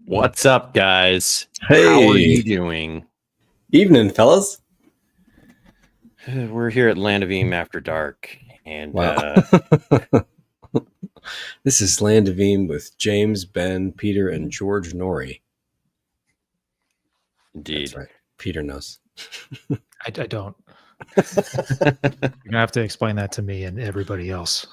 What's up, guys? How are Hey, you doing? evening, fellas. We're here at Land of Eam After Dark, and Wow. This is Land of Eam with James, Ben, Peter, and George Norrie. That's indeed. right. Peter knows. I don't. You're gonna have to explain that to me and everybody else.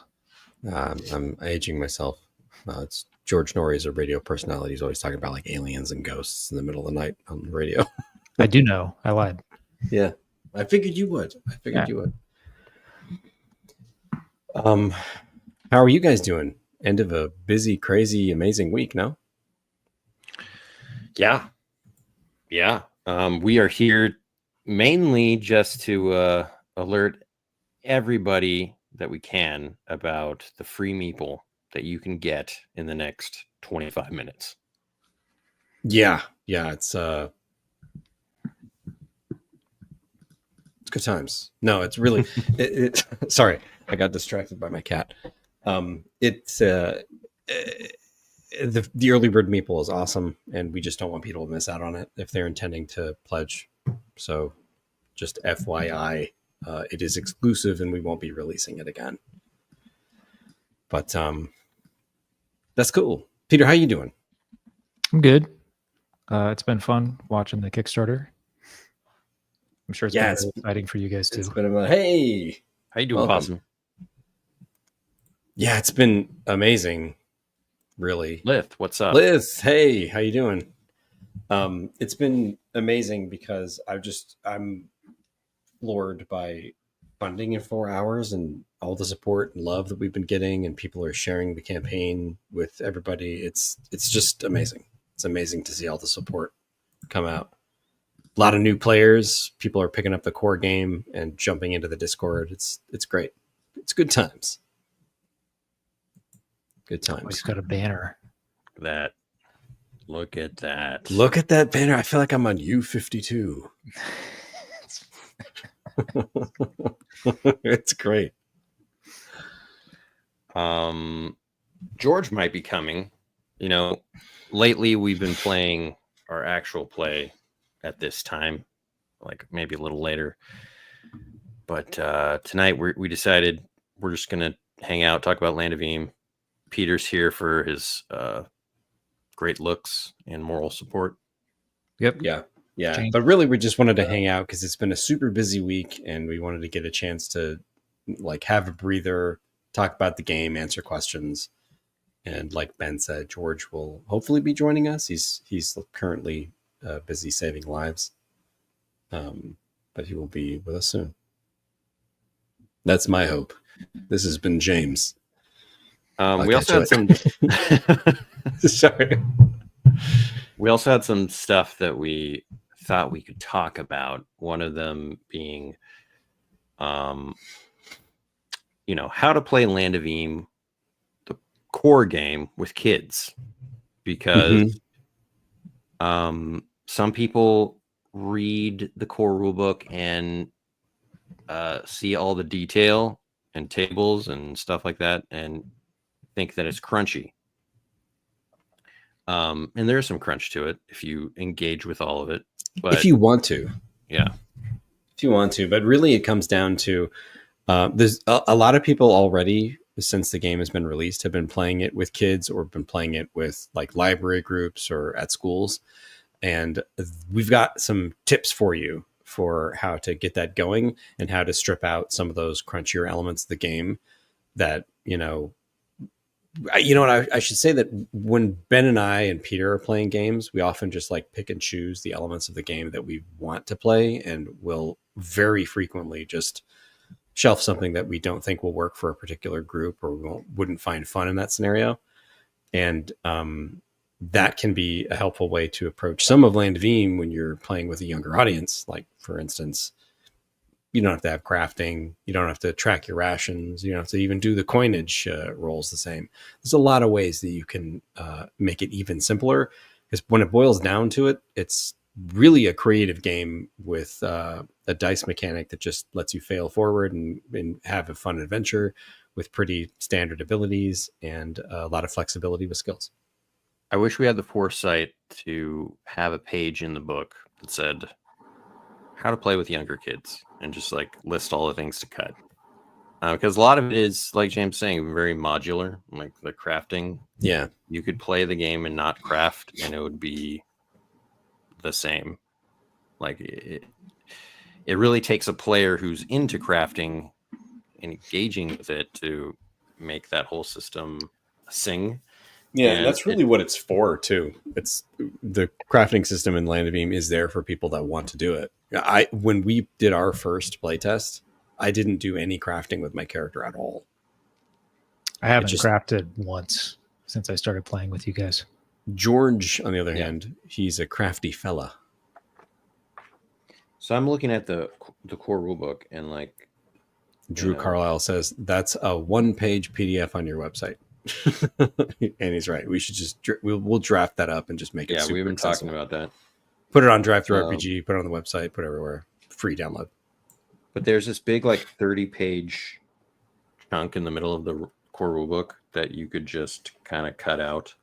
I'm aging myself. It's George Norrie is a radio personality. He's always talking about like aliens and ghosts in the middle of the night on the radio. I do know. I lied. Yeah, I figured you would. You would. How are you guys doing? End of a busy, crazy, amazing week, no? Yeah. We are here mainly just to alert everybody that we can about the free Meeple that you can get in the next 25 minutes. Yeah, it's good times. No, it's really. Sorry, I got distracted by my cat. It's the early bird meeple is awesome, and we just don't want people to miss out on it if they're intending to pledge. So, just FYI, it is exclusive, and we won't be releasing it again. But that's cool. Peter, how you doing? I'm good. It's been fun watching the Kickstarter. I'm sure it's been really exciting for you guys too. It's been about, hey, how you doing, Possum? Yeah, it's been amazing. Really, Lith, what's up? Liz, hey, how you doing? It's been amazing because I'm floored by funding in 4 hours and all the support and love that we've been getting, and people are sharing the campaign with everybody. It's just amazing. It's amazing to see all the support come out. A lot of new players. People are picking up the core game and jumping into the Discord. It's great. It's good times. Good times. Oh, he's got a banner. Look at that. Look at that banner. I feel like I'm on U52. It's great. George might be coming. You know, lately we've been playing our actual play at this time, like maybe a little later. But tonight we decided we're just gonna hang out, talk about Land of Eam. Peter's here for his great looks and moral support. Yep. Yeah. But really, we just wanted to hang out because it's been a super busy week, and we wanted to get a chance to like have a breather, talk about the game, answer questions. And like Ben said, George will hopefully be joining us. He's currently busy saving lives, but he will be with us soon. That's my hope. This has been James. We also had some. Sorry. We also had some stuff that we thought we could talk about. One of them being, how to play Land of Eam, the core game, with kids, because some people read the core rulebook and see all the detail and tables and stuff like that and think that it's crunchy. And there's some crunch to it if you engage with all of it. But if you want to. Yeah. If you want to. But really it comes down to there's a lot of people already, since the game has been released, have been playing it with kids or been playing it with like library groups or at schools. And we've got some tips for you for how to get that going and how to strip out some of those crunchier elements of the game that, I should say that when Ben and I and Peter are playing games, we often just like pick and choose the elements of the game that we want to play, and we'll very frequently just shelf something that we don't think will work for a particular group or wouldn't find fun in that scenario. And that can be a helpful way to approach some of Land of Eam when you're playing with a younger audience. Like, for instance, you don't have to have crafting. You don't have to track your rations. You don't have to even do the coinage rolls the same. There's a lot of ways that you can make it even simpler, because when it boils down to it, it's really a creative game with a dice mechanic that just lets you fail forward and have a fun adventure with pretty standard abilities and a lot of flexibility with skills. I wish we had the foresight to have a page in the book that said how to play with younger kids and just like list all the things to cut. Because a lot of it is, like James saying, very modular, like the crafting. Yeah. You could play the game and not craft, and it would be the same. Like it really takes a player who's into crafting and engaging with it to make that whole system sing. Yeah, and that's really what it's for too. It's the crafting system in Land of Beam is there for people that want to do it. When we did our first playtest, I didn't do any crafting with my character at all. I haven't crafted once since I started playing with you guys. George, on the other hand, he's a crafty fella. So I'm looking at the core rulebook, and like Drew Carlisle says that's a 1-page PDF on your website. And he's right. We should just we'll draft that up and just make it. Yeah, super we've been accessible. talking about that. Put it on Drive-Thru-RPG. Put it on the website. Put it everywhere. Free download. But there's this big like 30-page chunk in the middle of the core rulebook that you could just kind of cut out,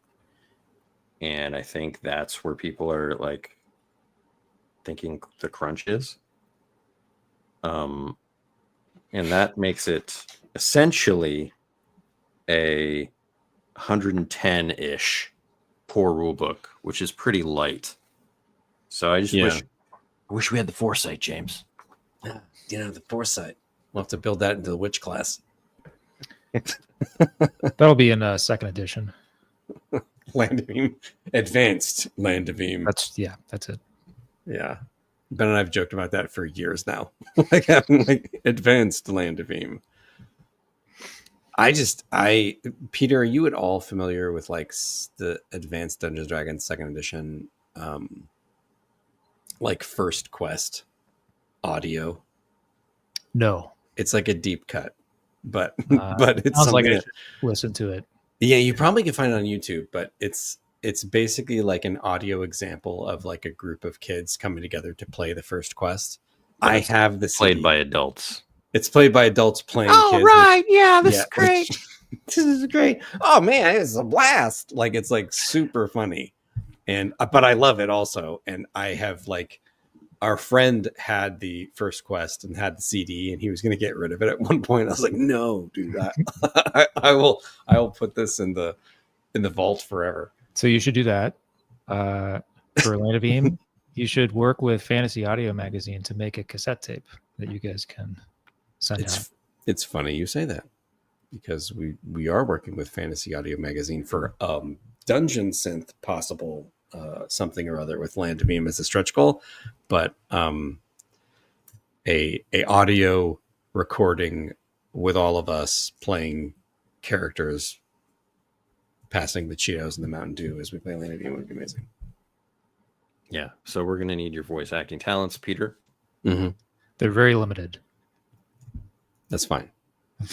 and I think that's where people are like thinking the crunch is. And that makes it essentially a 110-ish core rulebook, which is pretty light. So I just wish we had the foresight, James. The foresight. We'll have to build that into the witch class. That'll be in second edition. Land of Beam. Advanced Land of Beam. That's it. Yeah. Ben and I have joked about that for years now. Like having like advanced Land of Beam. Peter, are you at all familiar with like the Advanced Dungeons & Dragons second edition, like first quest audio? No, it's like a deep cut, but it's sounds like I should listen to it. Yeah, you probably can find it on YouTube, but it's basically like an audio example of like a group of kids coming together to play the first quest. I have this played by adults. It's played by adults playing kids. Oh, right. This is great. This is great. Oh, man, it's a blast. Like, it's like super funny. But I love it also. And I have like, our friend had the first quest and had the CD, and he was going to get rid of it at one point. I was like, no, dude, I will put this in the vault forever. So you should do that for Land of Beam. You should work with Fantasy Audio Magazine to make a cassette tape that you guys can send out. It's funny you say that, because we are working with Fantasy Audio Magazine for Dungeon Synth possible something or other with Land of Beam as a stretch goal, but a audio recording with all of us playing characters passing the Cheetos and the Mountain Dew as we play Land of Beam would be amazing. Yeah, so we're going to need your voice acting talents, Peter. Mm-hmm. They're very limited. That's fine.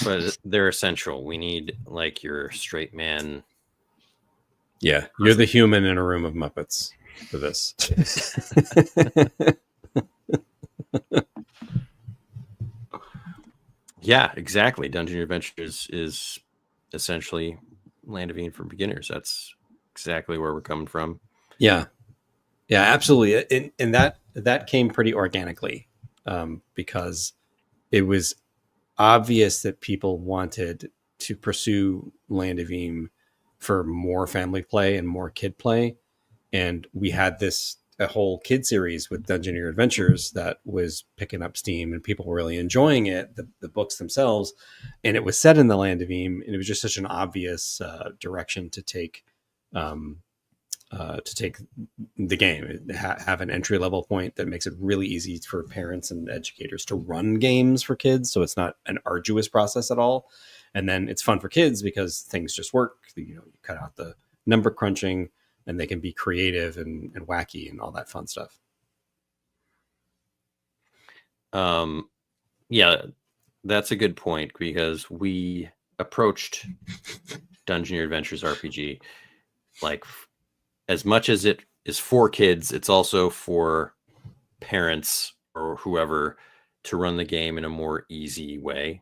But they're essential. We need like your straight man. Yeah, you're the human in a room of Muppets for this. Yeah, exactly. Dungeon Adventures is essentially Land of Beam for beginners. That's exactly where we're coming from. Yeah, absolutely. And that came pretty organically because it was obvious that people wanted to pursue Land of Beam for more family play and more kid play. And we had a whole kid series with Dungeoneer Adventures that was picking up steam and people were really enjoying it, the books themselves. And it was set in the Land of Beam, and it was just such an obvious direction to take the game. Have an entry level point that makes it really easy for parents and educators to run games for kids. So it's not an arduous process at all. And then it's fun for kids because things just work. You cut out the number crunching, and they can be creative and wacky and all that fun stuff. Yeah, that's a good point, because we approached Dungeoneer Adventures RPG like as much as it is for kids, it's also for parents or whoever to run the game in a more easy way,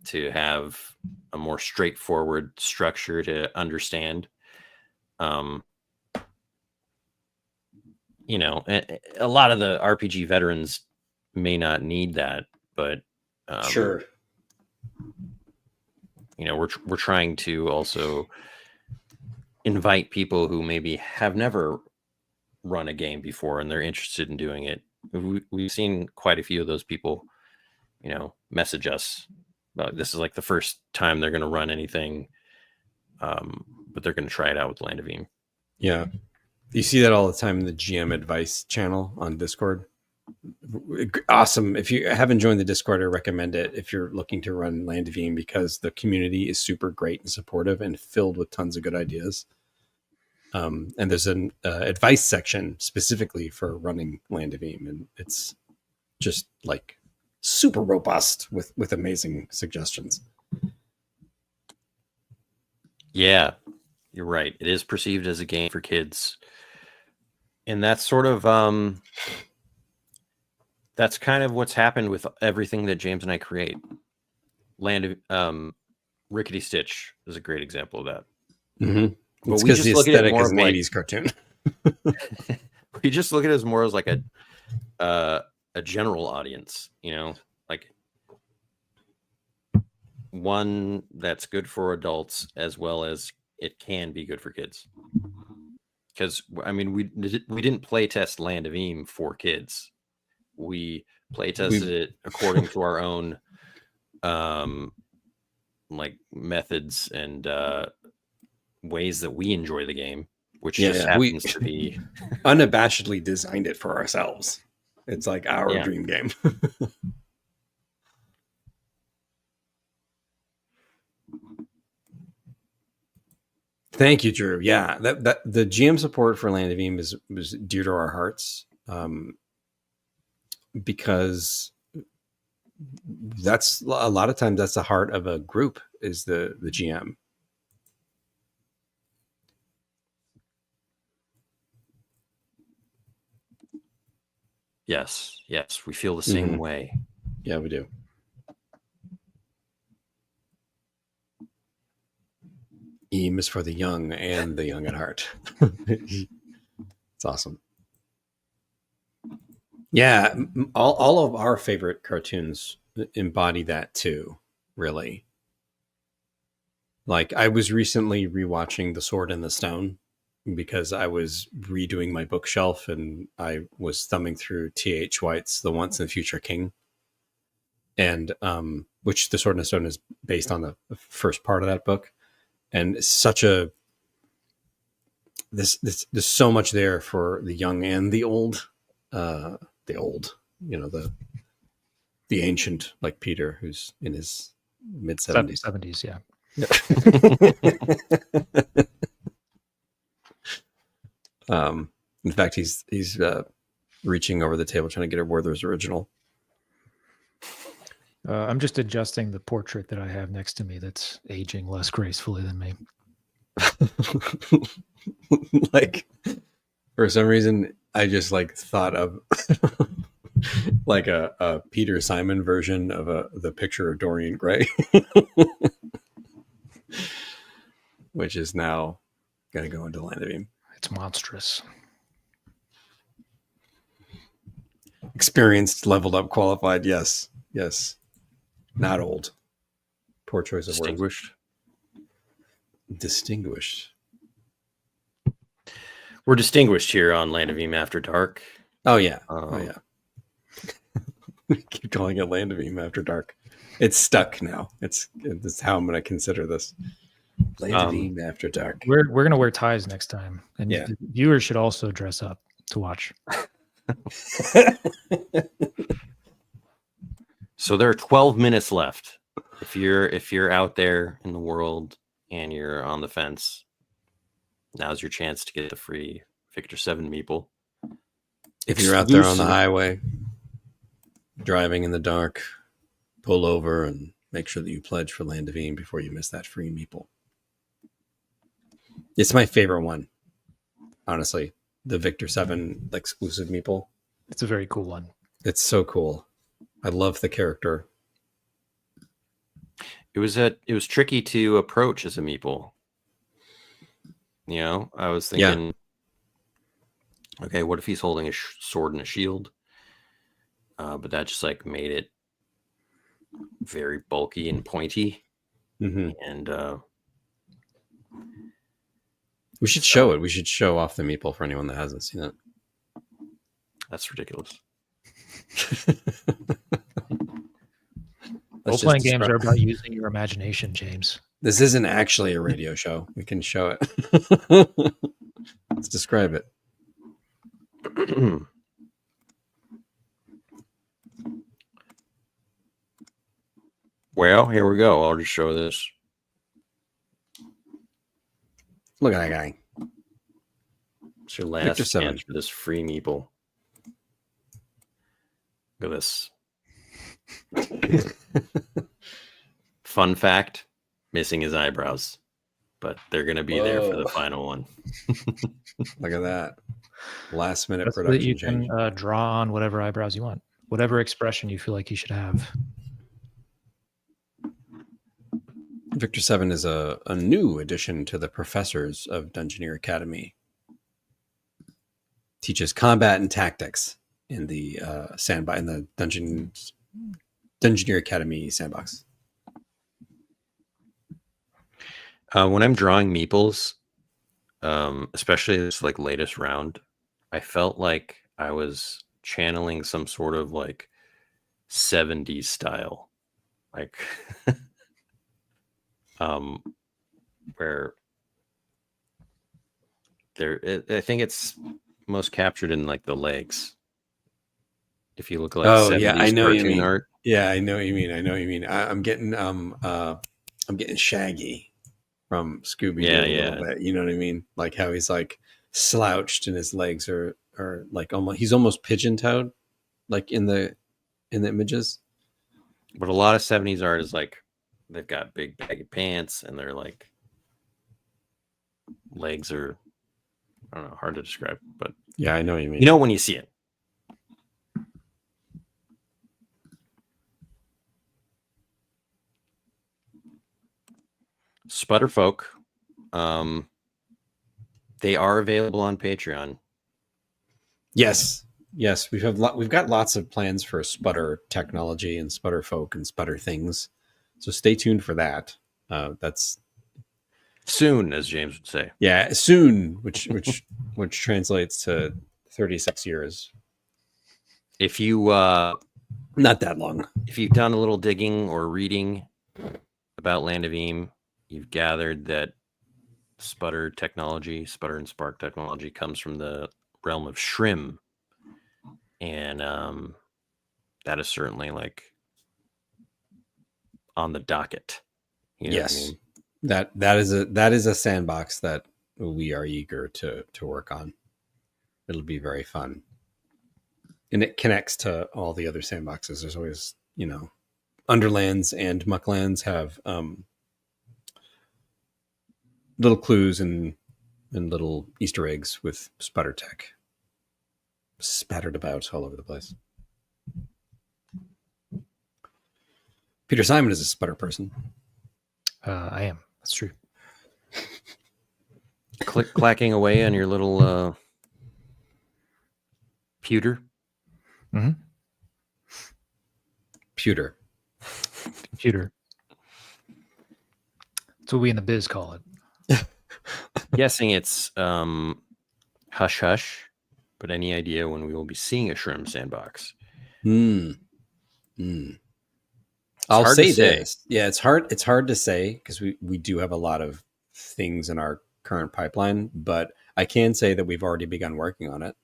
to have a more straightforward structure to understand. Um, you know, a lot of the RPG veterans may not need that, but Sure. you know, we're trying to also invite people who maybe have never run a game before and they're interested in doing it. We've seen quite a few of those people, you know, message us about this is like the first time they're going to run anything, but they're going to try it out with Land of Eam. Yeah. You see that all the time in the GM advice channel on Discord. Awesome. If you haven't joined the Discord, I recommend it if you're looking to run Land of Eam, because the community is super great and supportive and filled with tons of good ideas. And there's an advice section specifically for running Land of Eam, and it's just like super robust with amazing suggestions. Yeah, you're right. It is perceived as a game for kids. And that's sort of that's kind of what's happened with everything that James and I create. Land of Rickety Stitch is a great example of that. Mm-hmm. But it's we because just the look at it aesthetic more is of an like 80s cartoon. we just look at it as more as like a general audience, you know, like one that's good for adults as well as it can be good for kids. Because I mean, we didn't play test Land of Eam for kids. We play tested it according to our own like methods and ways that we enjoy the game, which just happens to be unabashedly designed it for ourselves. It's like our dream game. Thank you, Drew. Yeah, that the GM support for Land of Eam was dear to our hearts, because that's a lot of times that's the heart of a group, is the GM. Yes, we feel the same way. Yeah, we do. Eam is for the young and the young at heart. It's awesome. Yeah, all of our favorite cartoons embody that too, really. Like, I was recently rewatching The Sword and the Stone because I was redoing my bookshelf and I was thumbing through T.H. White's The Once and Future King, and which The Sword and the Stone is based on the first part of that book. And such a there's so much there for the young and the old, you know, the ancient, like Peter, who's in his mid 70s. 70s, yeah. In fact, he's reaching over the table trying to get a Werther's original. I'm just adjusting the portrait that I have next to me that's aging less gracefully than me. Like, for some reason, I just like thought of like a Peter Simon version of the picture of Dorian Gray, which is now going to go into Land of Eam. It's monstrous. Experienced, leveled up, qualified. Yes. Not old. Poor choice of Distinguished. words. Distinguished. We're distinguished here on Land of Eam After Dark. Oh yeah. Keep calling it Land of Eam After Dark. It's stuck now. It's how I'm going to consider this. Land of Eam After Dark. We're going to wear ties next time, and viewers should also dress up to watch. So there are 12 minutes left. If you're out there in the world and you're on the fence, now's your chance to get the free Victor 7 Meeple. If you're out there on the highway, driving in the dark, pull over and make sure that you pledge for Land of Eam before you miss that free Meeple. It's my favorite one, honestly. The Victor 7 exclusive Meeple. It's a very cool one. It's so cool. I love the character. It was tricky to approach as a Meeple. You know, I was Yeah. thinking, okay, what if he's holding a sword and a shield? But that just like made it very bulky and pointy. Hmm. And We should show it. We should show off the Meeple for anyone that hasn't seen it. that's ridiculous. Role-playing games are about using your imagination, James. This isn't actually a radio show. We can show it. Let's describe it. Well, here we go. I'll just show this. Look at that guy. It's your last Victor 7. chance for this free Meeple. Look at this. Fun fact, missing his eyebrows, but they're going to be there for the final one. Look at that. Last minute That's so production that you change. can draw on whatever eyebrows you want, whatever expression you feel like he should have. Victor 7 is a new addition to the professors of Dungeoneer Academy. Teaches combat and tactics in the sandbox, in the Dungeoneer Academy sandbox. When I'm drawing meeples, especially this like latest round, I felt like I was channeling some sort of like 70s style, like where there, I think it's most captured in like the legs. If you look like 70s yeah, I know what you cartoon mean. art. Yeah, I know what you mean. I know what you mean. I'm getting Shaggy from Scooby-Doo Yeah, a yeah. little bit. You know what I mean? Like how he's like slouched and his legs are like he's almost pigeon-toed, like in the images. But a lot of 70s art is like they've got big baggy pants and they're like legs are, I don't know, hard to describe, but Yeah, I know what you mean. you know when you see it. Sputterfolk, they are available on Patreon. Yes, we've got lots of plans for Sputter technology and Sputter folk and Sputter things. So stay tuned for that. That's Soon, as James would say. yeah, soon, which translates to 36 years. If you Not that long. if you've done a little digging or reading about Land of Eam, you've gathered that Sputter and Spark technology comes from the realm of Shrim. And that is certainly like on the docket. You know Yes. what I mean? That is a sandbox that we are eager to work on. It'll be very fun. And it connects to all the other sandboxes. There's always, Underlands and Mucklands have little clues and little Easter eggs with Sputter tech spattered about all over the place. Peter Simon is a Sputter person. I am. That's true. Clacking away on your little pewter. Mm-hmm. Pewter. Computer. That's what we in the biz call it. Guessing it's hush hush, but any idea when we will be seeing a Shrim sandbox? I'll hard say to say. this. Yeah, it's hard to say because we do have a lot of things in our current pipeline, but I can say that we've already begun working on it.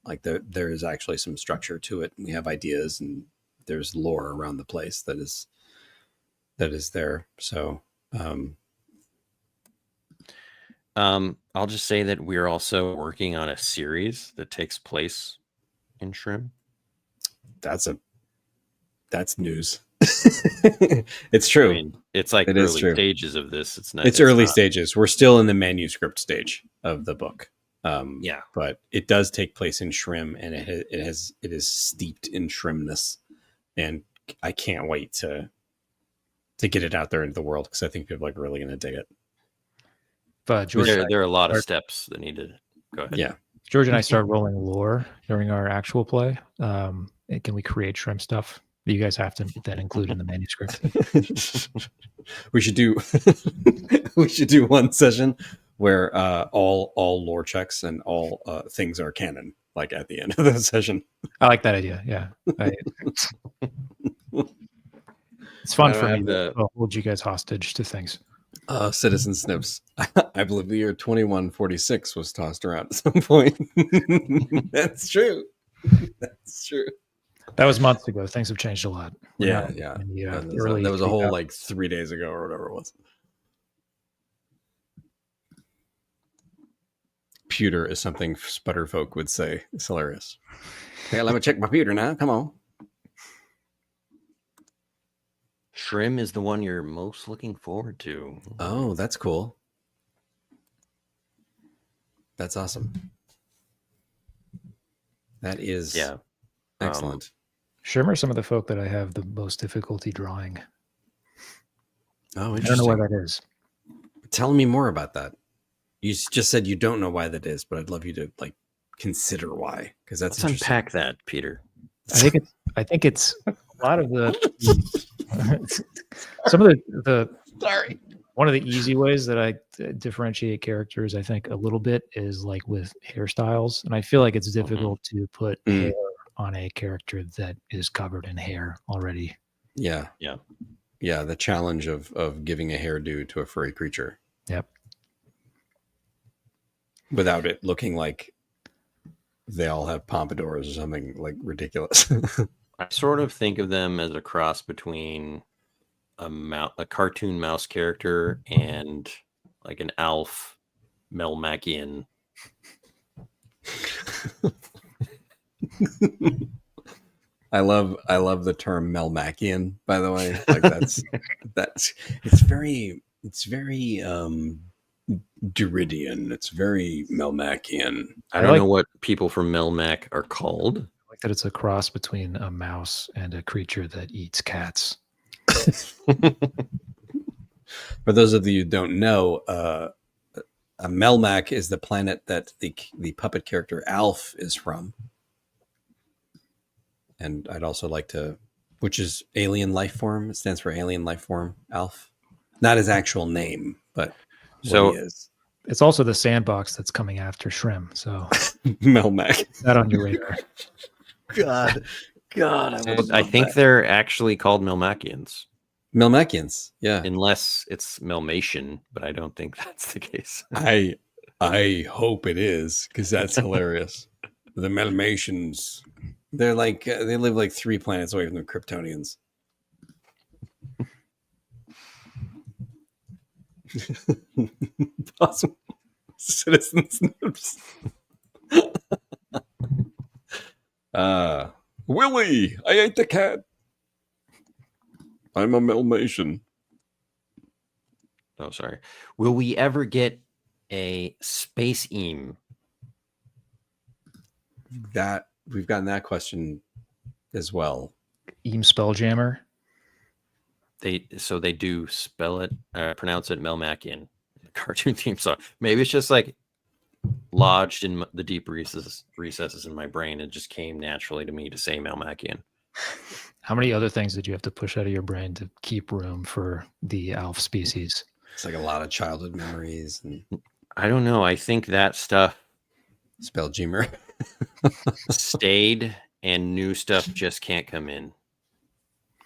Like there is actually some structure to it. We have ideas and there's lore around the place that is there. So I'll just say that we're also working on a series that takes place in Shrim. that's news. It's true. I mean, it's like It is early true. stages of this. It's early stages. We're still in the manuscript stage of the book. Yeah, but it does take place in Shrim, and it is steeped in Shrimness, and I can't wait to get it out there into the world because I think people are really going to dig it. George, There are a lot of steps that need to go ahead. Yeah. George and I start rolling lore during our actual play. Can we create shrimp stuff that you guys have to then include in the manuscript? we should do we should do one session where all lore checks and all things are canon, like at the end of the session. I like that idea. Yeah. It's fun for me to hold you guys hostage to things. Citizen Snips. I believe the year 2146 was tossed around at some point. That's true. That's true. That was months ago. Things have changed a lot. Yeah. Early that was a whole like 3 days ago or whatever it was. Pewter is something Sputterfolk would say. It's hilarious. Hey, let me check my pewter now. Come on. Shrim is the one you're most looking forward to. Oh, that's cool. That's awesome. That is excellent. Shrim are some of the folk that I have the most difficulty drawing. Oh, interesting. I don't know why that is. Tell me more about that. You just said you don't know why that is, but I'd love you to like consider why, because that's Let's unpack that, Peter. I think it's a lot of the some of the sorry. One of the easy ways that I differentiate characters, I think, a little bit is like with hairstyles, and I feel like it's difficult to put hair on a character that is covered in hair already. Yeah. The challenge of giving a hairdo to a furry creature. Yep. Without it looking like they all have pompadours or something like ridiculous. I sort of think of them as a cross between a cartoon mouse character and like an Alf Melmacian. I love the term Melmacian, by the way. Like that's it's very Duridian. It's very Melmacian. I don't know what people from Melmac are called. I like that it's a cross between a mouse and a creature that eats cats. For those of you who don't know, Melmac is the planet that the puppet character Alf is from. And I'd also like to, which is alien life form. It stands for alien life form, Alf. Not his actual name, but so he is. It's also the sandbox that's coming after Shrim. So Melmac. That on your radar. God. I think they're actually called Melmacians. Melmacians, yeah. Unless it's Melmatian, but I don't think that's the case. I hope it is, because that's hilarious. The Melmatians. They're like they live like 3 planets away from the Kryptonians. Awesome. Citizen Snips. Willie, I ate the cat. I'm a Melmatian. Oh, sorry. Will we ever get a space eam? That we've gotten that question as well. Eam Spelljammer. They do pronounce it Melmacian, the cartoon theme song. Maybe it's just like lodged in the deep recesses in my brain. It just came naturally to me to say Melmacian. How many other things did you have to push out of your brain to keep room for the Alf species? It's like a lot of childhood memories. And I don't know. I think that stuff Spelljammer stayed and new stuff just can't come in.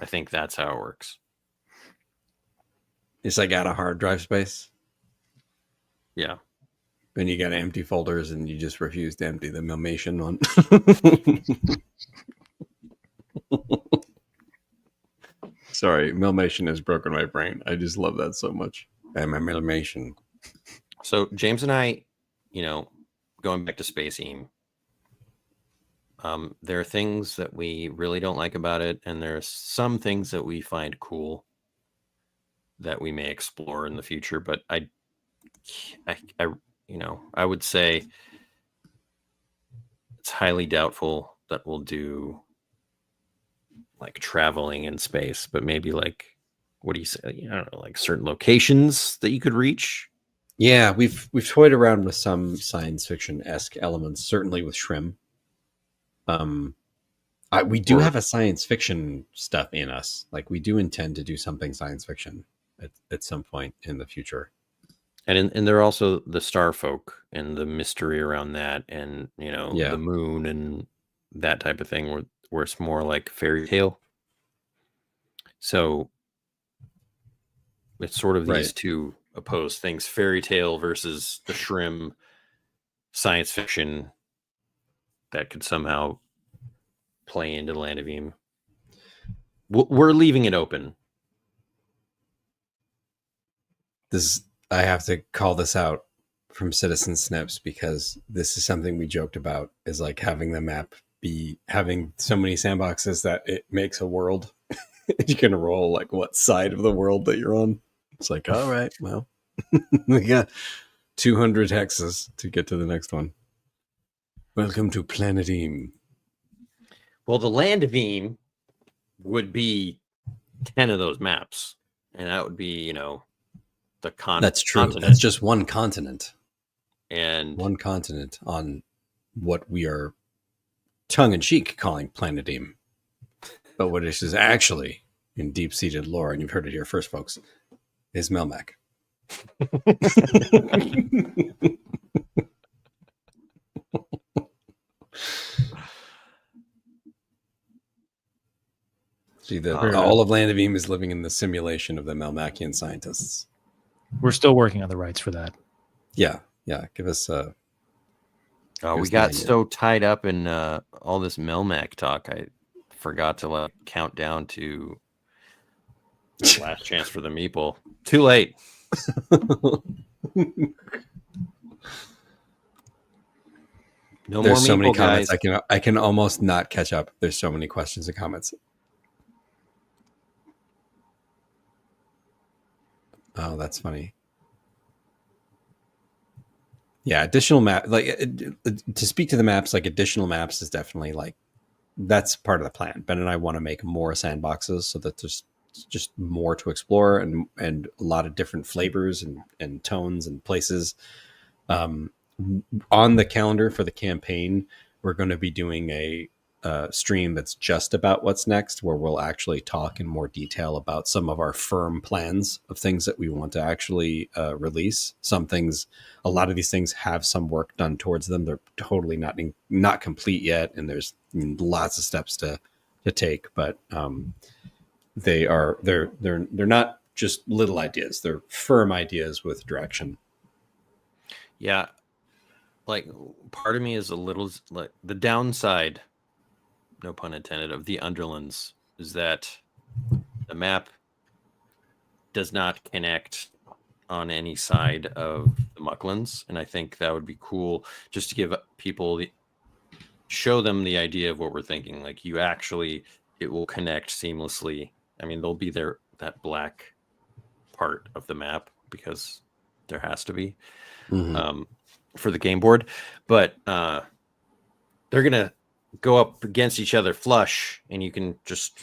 I think that's how it works. It's like out of hard drive space. Yeah. Then you got empty folders and you just refuse to empty the Melmatian one. Sorry, Melmatian has broken my brain. I just love that so much. I'm a Melmatian. So James and I, going back to Space Eam, there are things that we really don't like about it, and there are some things that we find cool that we may explore in the future. But I would say it's highly doubtful that we'll do like traveling in space, but maybe like, what do you say? I don't know, like certain locations that you could reach. Yeah, we've toyed around with some science fiction-esque elements, certainly with Shrim. Um, we do Or have a science fiction stuff in us. Like we do intend to do something science fiction at some point in the future. and there are also the star folk and the mystery around that, and Yeah. the moon and that type of thing, where it's more like fairy tale. So it's sort of these Right. two opposed things: fairy tale versus the Shrim science fiction that could somehow play into Land of Eam. We're leaving it open. This I have to call this out from Citizen Snips because this is something we joked about, is like having the map be having so many sandboxes that it makes a world. You can roll like what side of the world that you're on. It's like, all right, well, we got 200 hexes to get to the next one. Welcome to Planet Eam. Well, the Land of Eam would be 10 of those maps, and that would be the That's true. continent. That's just one continent. And One continent on what we are tongue-in-cheek calling Planet Eam. But what it is actually in deep-seated lore, and you've heard it here first, folks, is Melmac. See, all of Land of Eam is living in the simulation of the Melmacian scientists. We're still working on the rights for that. Yeah. Give us we got so tied up in all this Melmac talk, I forgot to count down to last chance for the Meeple. Too late. No There's more so many Meeple, comments. guys. I can almost not catch up. There's so many questions and comments. Oh, that's funny. Yeah, additional map, to speak to the maps, like additional maps is definitely like that's part of the plan. Ben and I want to make more sandboxes so that there's just more to explore and a lot of different flavors and tones and places. On the calendar for the campaign, we're going to be doing a stream that's just about what's next, where we'll actually talk in more detail about some of our firm plans of things that we want to actually release. Some things, a lot of these things have some work done towards them. They're totally not complete yet, and there's lots of steps to take. But they're not just little ideas; they're firm ideas with direction. Yeah, like part of me is a little like the downside, no pun intended, of the Underlands is that the map does not connect on any side of the Mucklands, and I think that would be cool just to give people show them the idea of what we're thinking. Like it will connect seamlessly. I mean, there'll be that black part of the map because there has to be for the game board, but they're gonna go up against each other flush, and you can just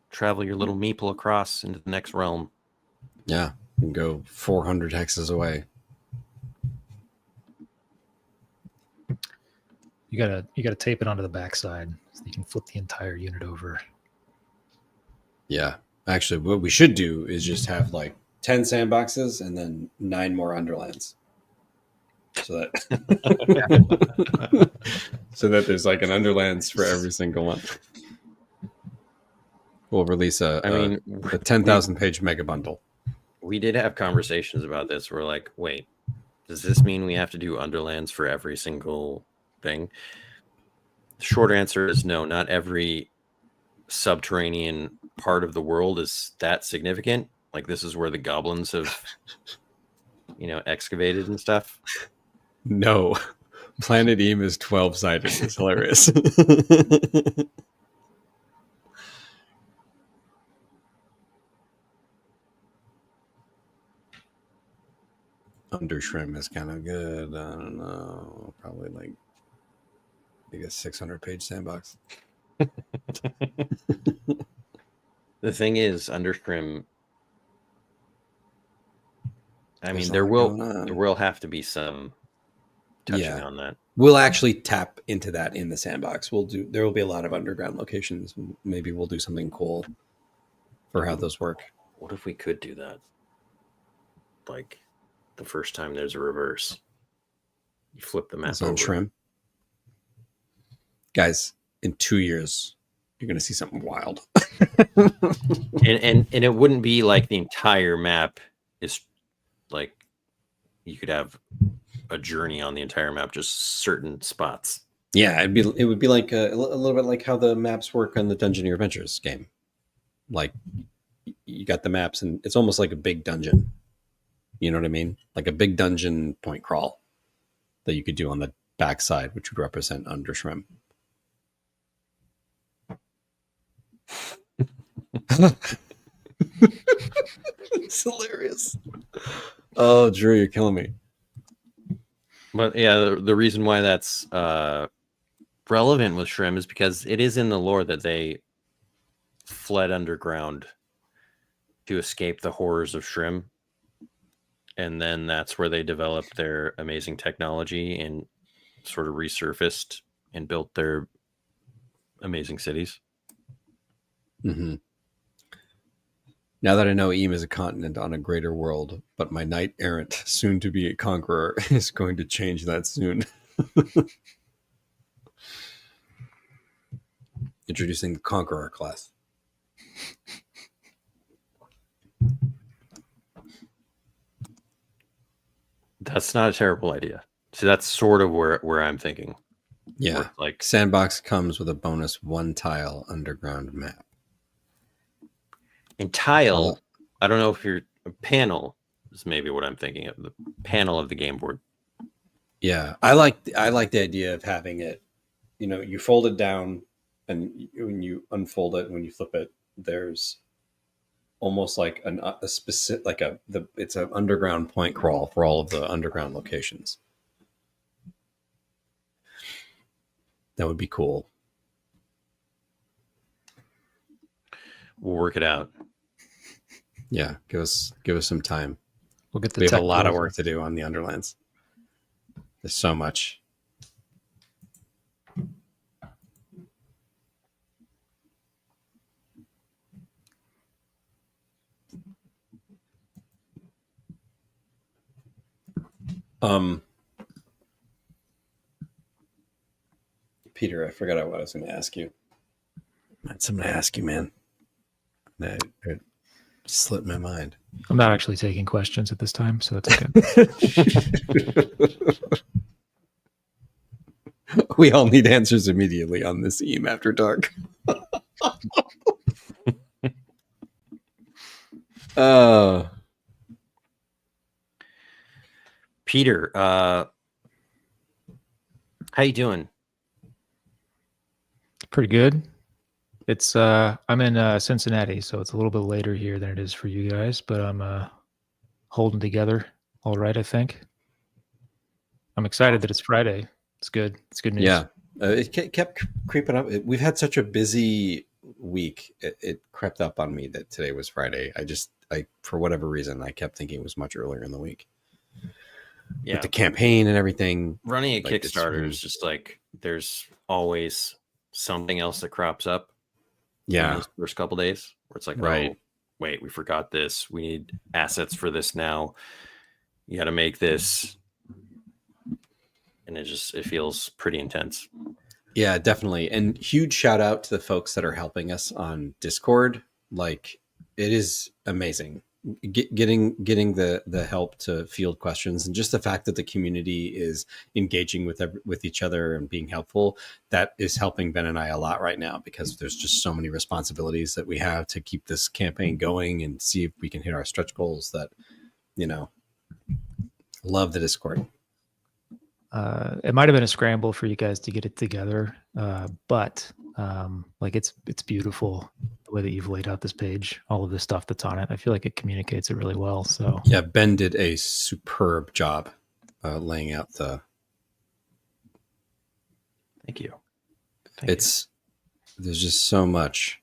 travel your little Meeple across into the next realm. Yeah, you can go 400 hexes away. You gotta tape it onto the backside so you can flip the entire unit over. Yeah, actually, what we should do is just have like 10 sandboxes and then 9 more Underlands, so that so that there's like an Underlands for every single one. We'll release a 10,000 page mega bundle. We did have conversations about this. We're like, wait, does this mean we have to do Underlands for every single thing? The short answer is no. Not every subterranean part of the world is that significant. Like this is where the goblins have, excavated and stuff. No, Planet Eam is 12-sided. It's hilarious. Under Shrim is kind of good. I don't know. Probably like a 600-page sandbox. The thing is, Under Shrim I There's mean, a there lot going on. will have to be some touching Yeah. on that. We'll actually tap into that in the sandbox. There will be a lot of underground locations. Maybe we'll do something cool for how those work. What if we could do that? Like the first time there's a reverse, you flip the map It's on over. Shrimp. Guys, in 2 years, you're going to see something wild. and it wouldn't be like the entire map is like you could have a journey on the entire map, just certain spots. Yeah, it would be like a little bit like how the maps work on the Dungeoneer Adventures game. Like you got the maps, and it's almost like a big dungeon. You know what I mean? Like a big dungeon point crawl that you could do on the backside, which would represent Undershrim. It's hilarious. Oh, Drew, you're killing me. But yeah, the reason why that's relevant with Shrim is because it is in the lore that they fled underground to escape the horrors of Shrim. And then that's where they developed their amazing technology and sort of resurfaced and built their amazing cities. Mm-hmm. Now that I know Eam is a continent on a greater world, but my knight errant, soon to be a conqueror, is going to change that soon. Introducing the Conqueror class. That's not a terrible idea. So that's sort of where I'm thinking. Yeah. Where, like Sandbox comes with a bonus 1 tile underground map. in tile, I don't know if your panel is maybe what I'm thinking of. The panel of the game board. Yeah, I like the idea of having it. You know, you fold it down, and when you unfold it, when you flip it, there's almost like a specific, like it's an underground point crawl for all of the underground locations. That would be cool. We'll work it out. Yeah, give us some time. We'll get the. We have a lot of work to do on the Underlands. There's so much. Peter, I forgot what I was going to ask you. I had something to ask you, man. It slipped my mind. I'm not actually taking questions at this time, so that's okay. We all need answers immediately on this Eam After Dark. Peter, how you doing? Pretty good. It's I'm in Cincinnati, so it's a little bit later here than it is for you guys, but I'm holding together all right, I think. I'm excited that it's Friday. It's good. It's good news. Yeah. It kept creeping up. We've had such a busy week. It crept up on me that today was Friday. I for whatever reason, I kept thinking it was much earlier in the week. Yeah. With the campaign and everything. Running a Kickstarter is just like there's always something else that crops up. Yeah. In those first couple days where it's like, right. Oh, wait, we forgot this. We need assets for this now. You got to make this. And it feels pretty intense. Yeah, definitely. And huge shout out to the folks that are helping us on Discord. Like, it is amazing getting the help to field questions, and just the fact that the community is engaging with each other and being helpful. That is helping Ben and I a lot right now, because there's just so many responsibilities that we have to keep this campaign going and see if we can hit our stretch goals. That, love the Discord. It might have been a scramble for you guys to get it together, but it's beautiful the way that you've laid out this page, all of the stuff that's on it. I feel like it communicates it really well. So yeah, Ben did a superb job laying out the. Thank you. There's just so much.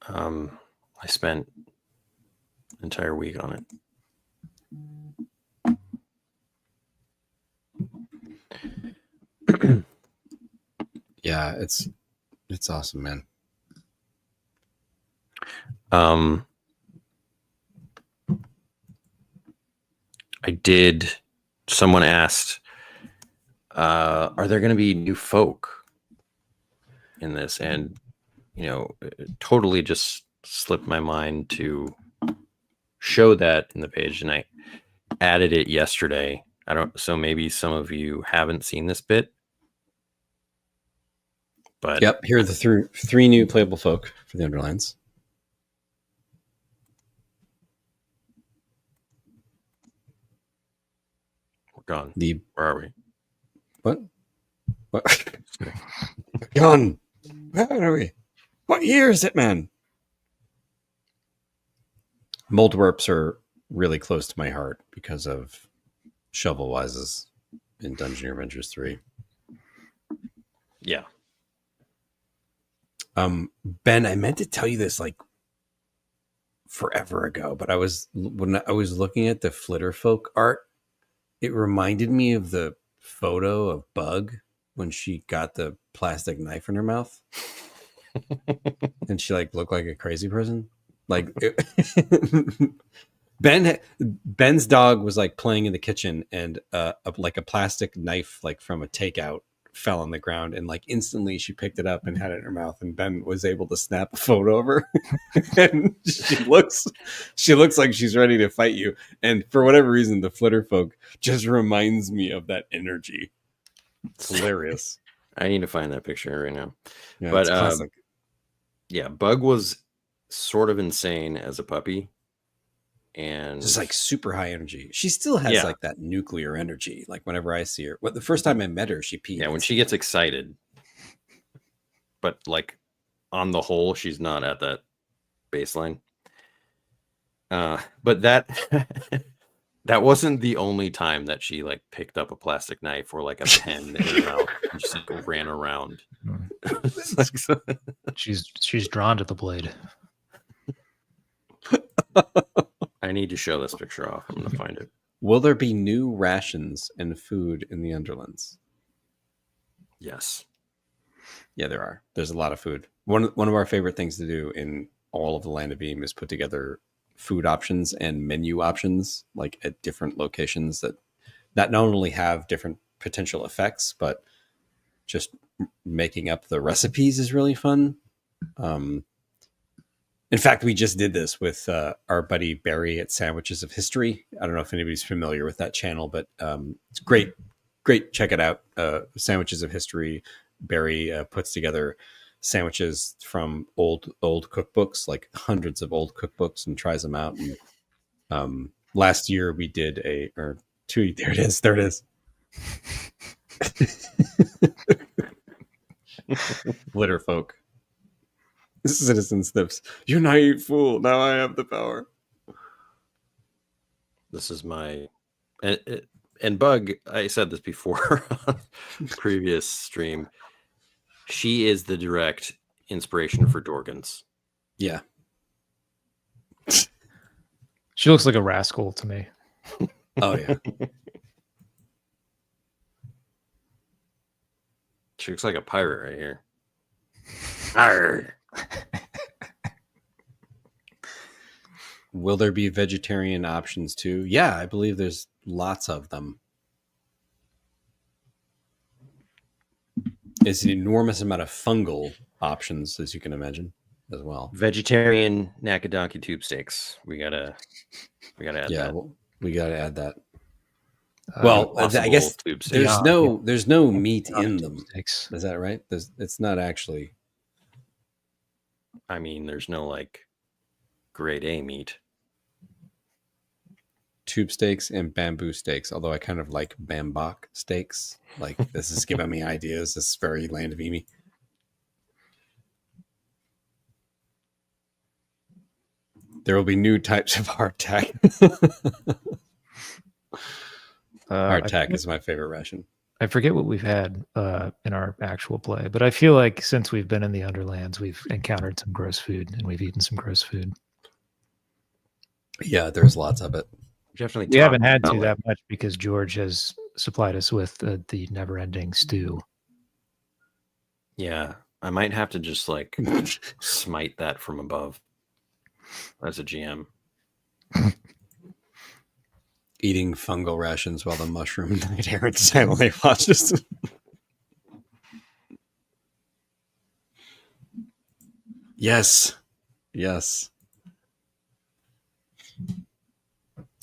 I spent entire week on it. Yeah, it's awesome, man. Someone asked, are there going to be new folk in this? And, it totally just slipped my mind to show that in the page, and I added it yesterday. So maybe some of you haven't seen this bit. But yep, here are the three new playable folk for the Underlands. We're gone. Where are we? What? Gone. Where are we? What year is it, man? Moldwarps are really close to my heart because of Shovel Wises in Dungeon Adventures 3. Yeah. Ben, I meant to tell you this like forever ago, but when I was looking at the Flitterfolk art, it reminded me of the photo of Bug when she got the plastic knife in her mouth. And she like looked like a crazy person. Like Ben's dog was like playing in the kitchen, and like a plastic knife like from a takeout fell on the ground, and like instantly she picked it up and had it in her mouth, and Ben was able to snap a photo of her. And she looks like she's ready to fight you, and for whatever reason the Flitterfolk just reminds me of that energy. It's hilarious. I need to find that picture right now. Yeah, but it's classic. Yeah, Bug was sort of insane as a puppy, and just like super high energy. She still has like that nuclear energy. Like whenever I see her, the first time I met her, she peed. Yeah, when she gets excited. But like on the whole, she's not at that baseline. But that that wasn't the only time that she like picked up a plastic knife or like a pen in her mouth and just like, ran around. She's drawn to the blade. I need to show this picture off. I'm going to find it. Will there be new rations and food in the Underlands? Yes. Yeah, there are. There's a lot of food. One of our favorite things to do in all of the Land of Beam is put together food options and menu options, like at different locations that not only have different potential effects, but just making up the recipes is really fun. In fact, we just did this with our buddy Barry at Sandwiches of History. I don't know if anybody's familiar with that channel, but it's great. Check it out. Sandwiches of History. Barry puts together sandwiches from old cookbooks, like hundreds of old cookbooks, and tries them out. And last year we did there it is. Flitterfolk. Citizen Snips. You naive fool. Now I have the power. This is my... And Bug, I said this before on previous stream. She is the direct inspiration for Dorgans. Yeah. She looks like a rascal to me. Oh, yeah. She looks like a pirate right here. Arr. Will there be vegetarian options too? Yeah, I believe there's lots of them. It's an enormous amount of fungal options, as you can imagine, as well. Vegetarian Nakadaki tube steaks. We gotta add that. Yeah, we gotta add that. Well, I guess there's no meat in them. Steaks. Is that right? It's not actually. I mean, there's no like grade A meat. Tube steaks and bamboo steaks, although I kind of like bambok steaks. Like, this is giving me ideas. This is very Land of Emi. There will be new types of hardtack. Hardtack is my favorite ration. I forget what we've had in our actual play, but I feel like since we've been in the Underlands, we've encountered some gross food and we've eaten some gross food. Yeah, there's lots of it. Definitely. We haven't had to talked about that much because George has supplied us with the never-ending stew. Yeah, I might have to just like smite that from above as a GM. Eating fungal rations while the mushroom knight errant silently watches. Yes. Yes.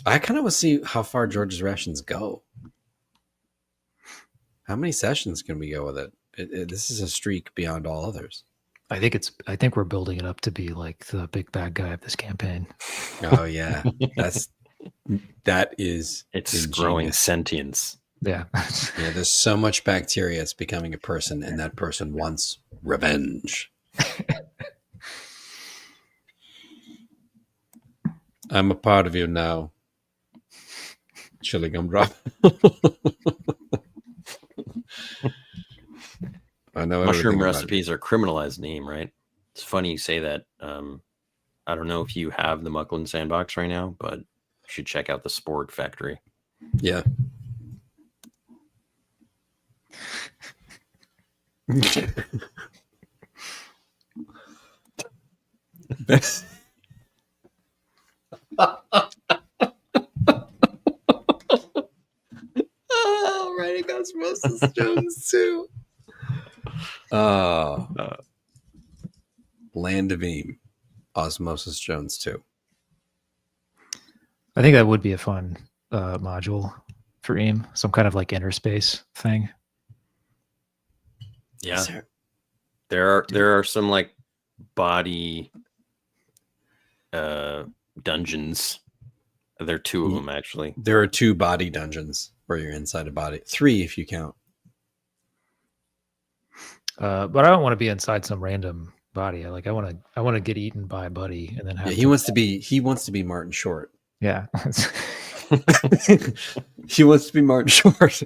I kind of want to see how far George's rations go. How many sessions can we go with it? This is a streak beyond all others. I think we're building it up to be like the big bad guy of this campaign. Oh yeah, that is It's ingenious. growing sentience. Yeah. Yeah, there's so much bacteria. It's becoming a person, and that person wants revenge. I'm a part of you now. Chili gumdrop. I know Mushroom recipes are criminalized name, right? It's funny you say that. I don't know if you have the Mucklin Sandbox right now, but you should check out the Sporg Factory. Yeah. Oh, writing Osmosis Jones too. Land of Eam, Osmosis Jones 2. I think that would be a fun module for AIM, some kind of like inner space thing. Yeah, there are some like body dungeons. There are 2 of them actually. There are 2 body dungeons where you're inside a body. 3 if you count. But I don't want to be inside some random body. I want to get eaten by a buddy and then have. Yeah, he wants to be Martin Short. Yeah. He wants to be Martin Short,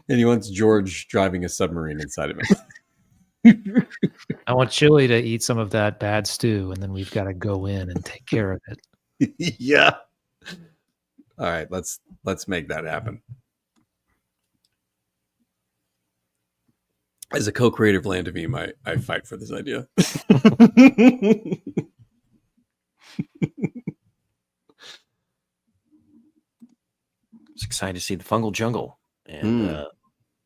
and he wants George driving a submarine inside of him. I want Chili to eat some of that bad stew, and then we've got to go in and take care of it. Yeah. All right, let's make that happen. As a co-creative Land of Eam, I fight for this idea. I was excited to see the fungal jungle and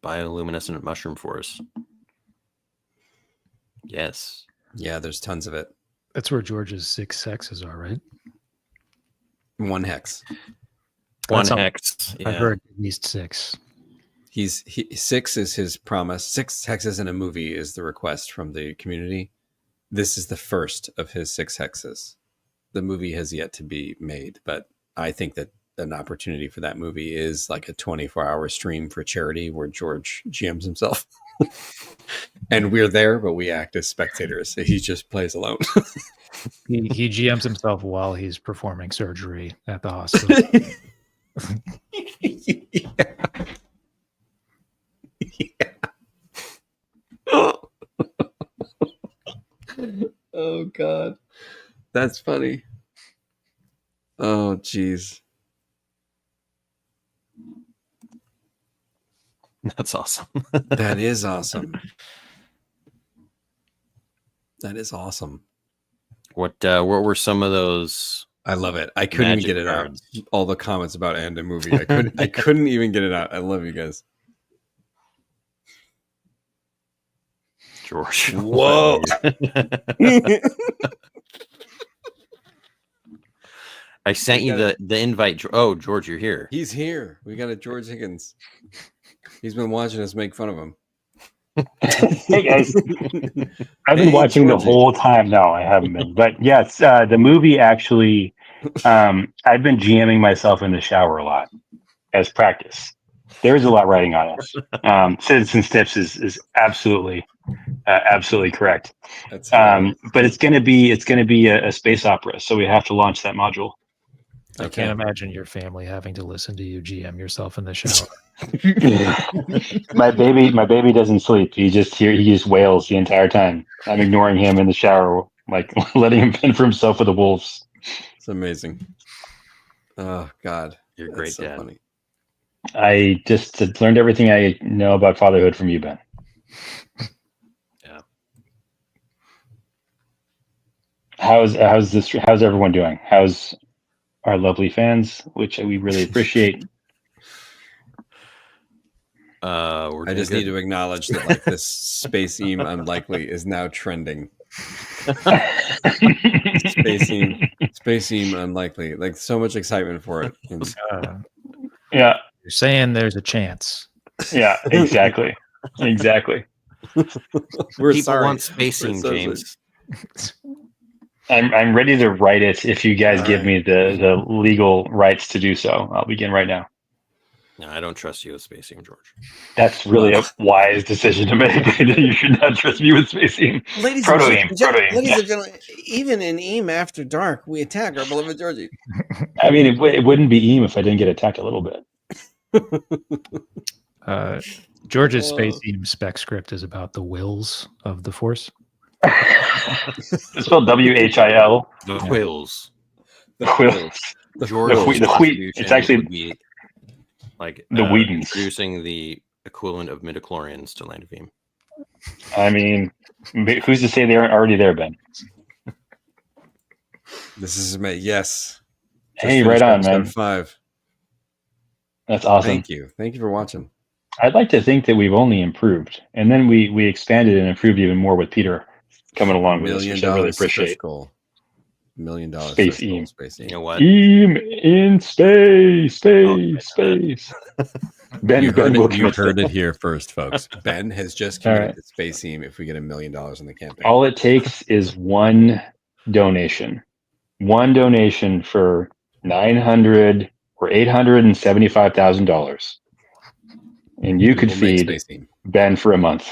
bioluminescent mushroom forest. Yes. Yeah, there's tons of it. That's where George's 6 hexes are, right? 1 hex. 1 hex. I've heard at least 6. 6 is his promise. 6 hexes in a movie is the request from the community. This is the first of his 6 hexes. The movie has yet to be made, but I think that an opportunity for that movie is like a 24-hour stream for charity where George GMs himself. And we're there, but we act as spectators. He just plays alone. He GMs himself while he's performing surgery at the hospital. Oh God, that's funny. Oh geez, that's awesome. That is awesome. That is awesome. What were some of those? I love it. I couldn't even get it out. All the comments about and a movie. I couldn't even get it out. I love you guys. George. Whoa. I sent you the invite. Oh, George, you're here. He's here. We got a George Higgins. He's been watching us make fun of him. Hey guys, I've been watching George the whole time. No, I haven't been. But yes, the movie actually, I've been GMing myself in the shower a lot as practice. There is a lot riding on it. Citizen Steps is absolutely correct. But it's going to be a space opera, so we have to launch that module. I can't imagine your family having to listen to you GM yourself in the shower. My baby doesn't sleep. He just wails the entire time. I'm ignoring him in the shower, like letting him fend for himself with the wolves. It's amazing. Oh God, You're a that's great so dad. funny. I just learned everything I know about fatherhood from you, Ben. Yeah. How's everyone doing? How's our lovely fans, which we really appreciate? We're I doing just good. need to acknowledge that like this space theme unlikely is now trending. Space theme unlikely. Like so much excitement for it. And Yeah, You're saying there's a chance. yeah, exactly. Exactly. we're People sorry. want space We're theme, so James. I'm ready to write it if you guys All give right. me the legal rights to do so. I'll begin right now. No, I don't trust you with space theme, George. That's really a wise decision to make. You should not trust me with space theme. Ladies Proto-eme. ladies and gentlemen, even in Eam After Dark, we attack our beloved Georgie. I mean, it wouldn't be Eam if I didn't get attacked a little bit. George's space theme spec script is about the wills of the Force. It's spelled WHIL. The Yeah. Whills. George's the wheat. contribution It's actually would be like the Whedons. producing the equivalent of midichlorians to Land of Eam. I mean, who's to say they aren't already there, Ben? This is me. Yes. Hey, right on, episode man. 5. That's awesome. Thank you. Thank you for watching. I'd like to think that we've only improved, and then we expanded and improved even more with Peter coming along with us, which I really appreciate. Goal. $1 million Space stretch goal. Eam. Space You Eam. know what? Eam in space. Ben, You Ben heard, will it, you commit heard to it here first, folks. Ben has just All committed right. to Space Eam if we get $1 million in the campaign. All it takes is one donation. One donation for $900 or $875,000, and you We could will make feed Space Eam. Ben for a month.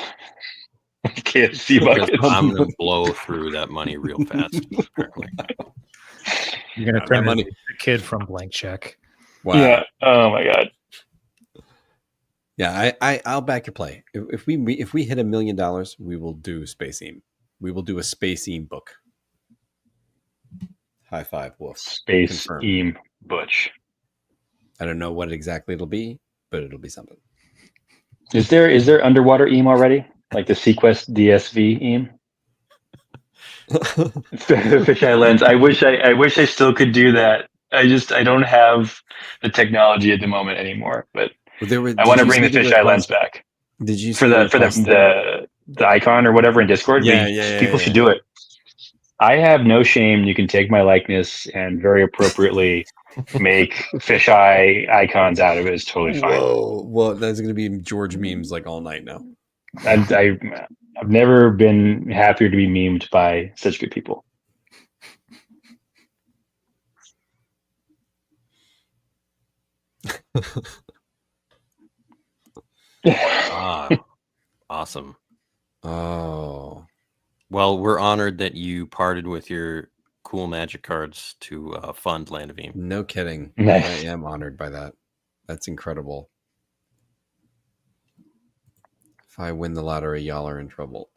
KFC Because buckets. I'm gonna blow through that money real fast. Apparently. You're gonna turn into the kid from Blank Check. Wow. Yeah. Oh my God. Yeah, I'll back your play. If we hit $1 million, we will do Space Eam. We will do a Space Eam book. High five, Wolf. Space Confirmed. Eam Butch. I don't know what exactly it'll be, but it'll be something. Is there underwater Eam already? Like the Sequest DSV Eam? Fisheye lens. I wish I still could do that. I don't have the technology at the moment anymore. But I want to bring the fisheye lens back. Did you for the icon or whatever in Discord? People should do it. I have no shame. You can take my likeness and very appropriately make fisheye icons out of it. It's totally fine. Whoa! Well, that's going to be George memes like all night now. I've never been happier to be memed by such good people. Awesome. Oh. Well, we're honored that you parted with your cool magic cards to fund Land of Eam. No kidding. Nice. I am honored by that. That's incredible. If I win the lottery, y'all are in trouble.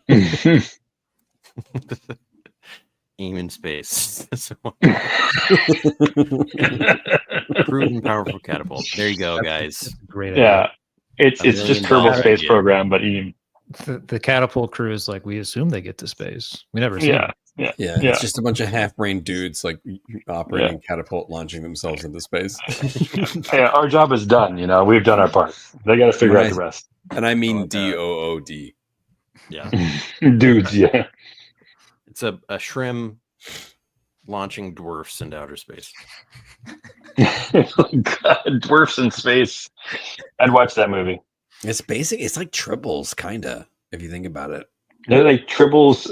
Eam in space. Crude and powerful catapult. There you go, guys. Great idea. Yeah, it's just Kerbal Space Program, but Eam. The catapult crew is like, we assume they get to space. We never see Yeah. them. Yeah, it's just a bunch of half-brain dudes like operating catapult, launching themselves into space. Yeah, our job is done. We've done our part. They got to figure out the rest. And I mean DOOD. Yeah, dudes. Yeah, it's a shrimp launching dwarfs into outer space. God, dwarfs in space. I'd watch that movie. It's basic. It's like Tribbles, kind of, if you think about it. They're like Tribbles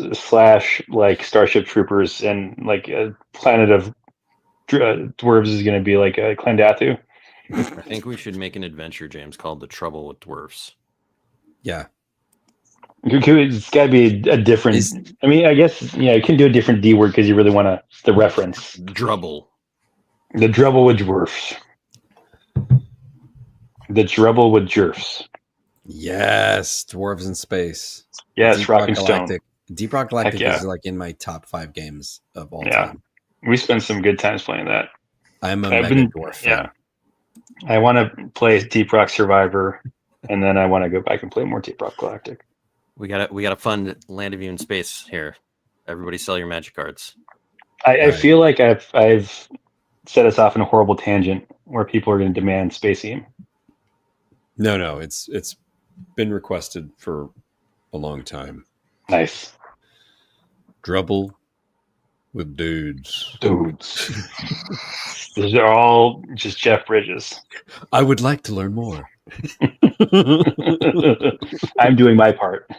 / like Starship Troopers, and like a planet of dwarves is going to be like a Clendathu. I think we should make an adventure, James, called The Trouble with Dwarfs. Yeah. It's got to be a different. I mean, I guess, you can do a different D word because you really want the reference. Drubble. The Drubble with Dwarfs. The Drubble with Dwarfs. Yes, Dwarves in Space. Yes, Deep Rock and Galactic. Deep Rock Galactic Yeah. is like in my top 5 games of all time. We spent some good times playing that. I'm a I've Mega been, Dwarf yeah. fan. I want to play Deep Rock Survivor, and then I want to go back and play more Deep Rock Galactic. We got a fun Land of You in space here. Everybody sell your magic cards. I Right. feel like I've set us off in a horrible tangent where people are going to demand Space Theme. No, it's been requested for a long time. Nice. Trouble with dudes. Dudes. These are all just Jeff Bridges. I would like to learn more. I'm doing my part.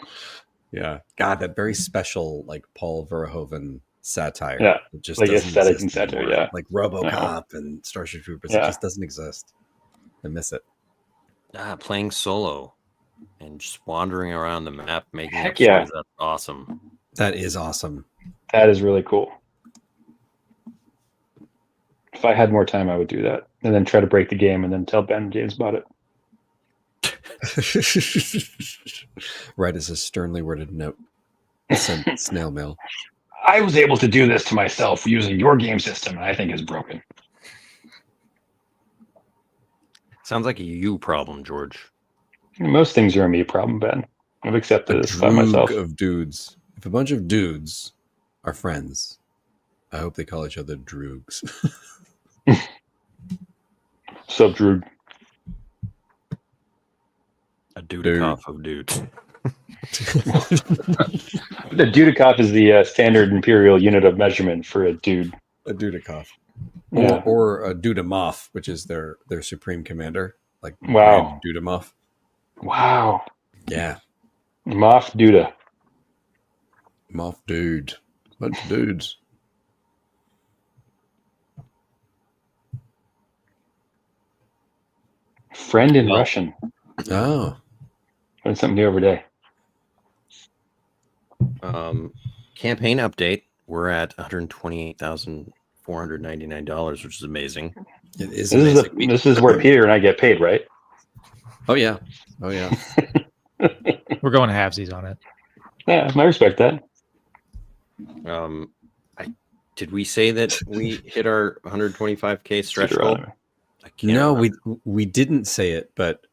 Yeah. God, that very special like Paul Verhoeven satire. Yeah. It just Like doesn't aesthetic and exist satire, anymore. yeah. Like RoboCop and Starship Troopers. Yeah. It just doesn't exist. I miss it. Playing solo and just wandering around the map, making Heck up yeah. stories. That's awesome. That is awesome. That is really cool. If I had more time, I would do that. And then try to break the game and then tell Ben and James about it. Right as a sternly worded note. Send snail mail. I was able to do this to myself using your game system, and I think it's broken. Sounds like a you problem, George. Most things are a me problem, Ben. I've accepted A this by myself. droog of dudes. If a bunch of dudes are friends, I hope they call each other droogs. Sub Droog. A Dudikoff of dudes. The Dudikoff is the standard imperial unit of measurement for a dude. A Dudikoff. Yeah. Or a Dudamov, which is their supreme commander. Like Wow. Grand Dudamov. Wow. Yeah. Moff Duda. Moff dude. Bunch of dudes. Friend in Well- Russian. Oh. Learned something new every day. Campaign update. We're at $128,499, which is amazing. It is This amazing. this is where Peter and I get paid, right? Oh yeah. Oh yeah. We're going halvesies on it. Yeah, I respect that. Did we say that we hit our 125K stretch goal? Deuteronomy. I can't No, remember. we didn't say it, but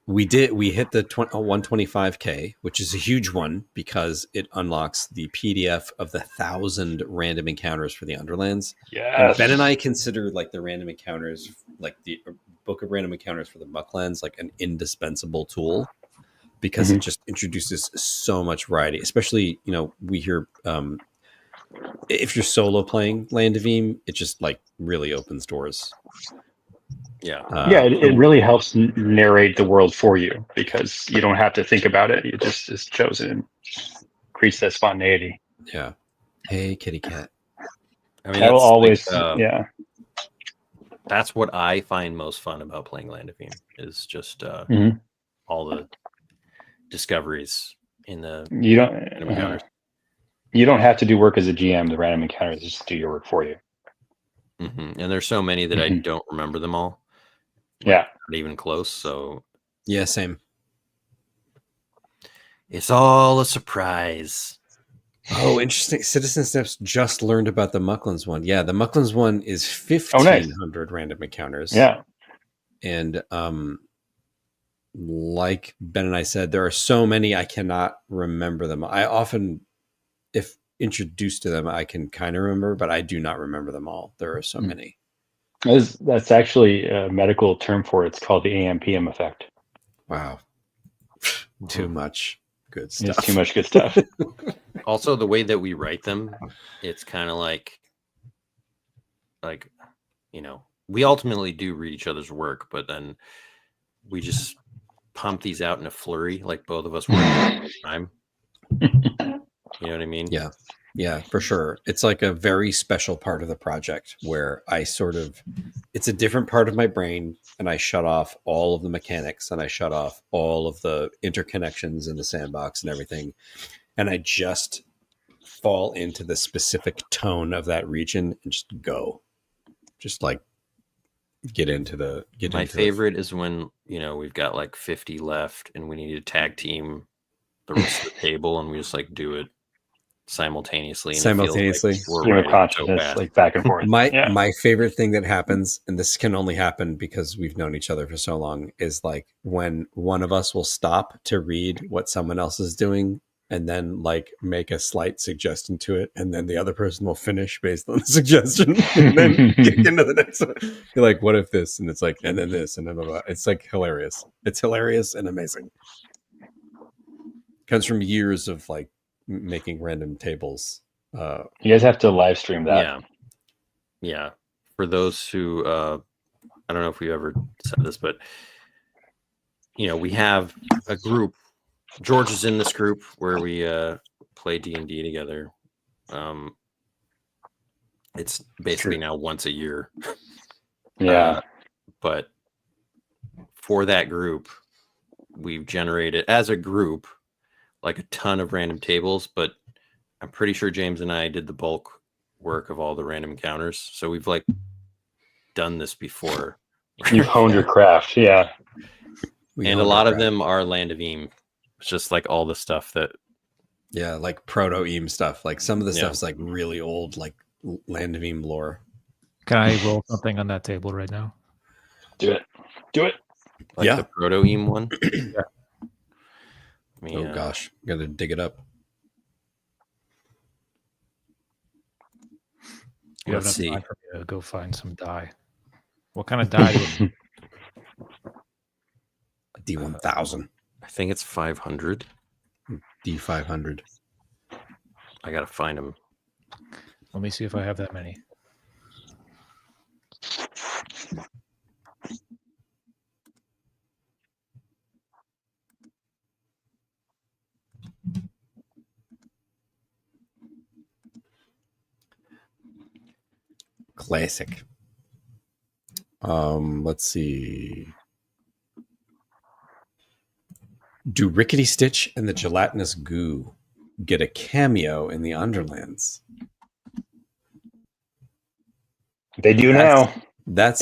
we did. We hit the 125K, which is a huge one because it unlocks the PDF of the 1,000 random encounters for the Underlands. And Yes. Ben and I consider like the random encounters, like the book of random encounters for the Mucklands, like an indispensable tool because it just introduces so much variety. Especially, we hear if you're solo playing Land of Eam, it just like really opens doors. Yeah. Yeah, it really helps narrate the world for you because you don't have to think about it. It just is chosen and creates that spontaneity. Yeah. Hey, kitty cat. I mean, I will that's always, like, yeah. that's what I find most fun about playing Land of Eam is just Mhm. all the discoveries in the You random encounters. you don't have to do work as a GM. The random encounters just do your work for you. And there's so many that I Mhm. don't remember them all. Yeah. Not even close. So Yeah, same. it's all a surprise. Oh, interesting. Citizen Steps just learned about the Mucklands one. Yeah, the Mucklands one is Oh, nice. 1,500 random encounters. Yeah. And like Ben and I said, there are so many I cannot remember them. I often, if introduced to them, I can kind of remember, but I do not remember them all. There are so many. That's actually a medical term for it. It's called the AM/PM effect. Wow. Too much good It's stuff. too much good stuff. Also, the way that we write them, it's kind of like, we ultimately do read each other's work, but then we just pump these out in a flurry, like both of us work at the same time. You know what I mean? Yeah. Yeah, for sure. It's like a very special part of the project where I it's a different part of my brain and I shut off all of the mechanics and I shut off all of the interconnections in the sandbox and everything. And I just fall into the specific tone of that region and just go. Just like get into My favorite is when, we've got like 50 left and we need to tag team the rest of the table and we just like do it simultaneously. And Simultaneously. it feels like Stream we're of writing so consciousness, fast. like back and forth. My favorite thing that happens, and this can only happen because we've known each other for so long, is like when one of us will stop to read what someone else is doing and then like make a slight suggestion to it, and then the other person will finish based on the suggestion and then kick into the next one. You're like, what if this? And it's like, and then this, and then blah, blah. It's like hilarious. It's hilarious and amazing. Comes from years of like making random tables. You guys have to live stream that. Yeah. For those who, I don't know if we ever said this, but we have a group. George is in this group where we play D&D together. It's basically now once a year. Yeah. But for that group, we've generated as a group like a ton of random tables, but I'm pretty sure James and I did the bulk work of all the random encounters. So we've like done this before. You've honed your craft. Yeah. And a lot of them are Land of Eam. It's just like all the stuff that. Yeah, like proto-Eam stuff. Like some of the stuff's like really old, like Land of Eam lore. Can I roll something on that table right now? Do it. Like the proto-Eam one? Yeah. Oh gosh, gotta dig it up. You have Let's enough see. time for me to go find some die. What kind of die? D1000. I think it's 500. D500. I gotta find them. Let me see if I have that many. Classic. Let's see. Do Rickety Stitch and the Gelatinous Goo get a cameo in the Underlands? They do now. That's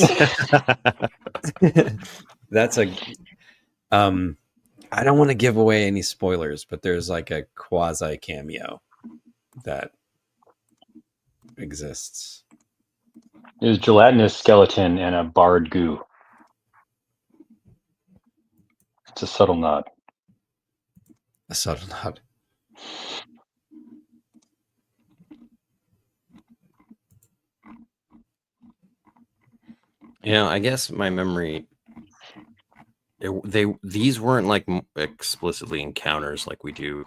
that's a I don't want to give away any spoilers, but there's like a quasi cameo that exists. There's gelatinous skeleton and a barred goo. It's a subtle nod. A subtle nod. I guess my memory. These weren't like explicitly encounters like we do.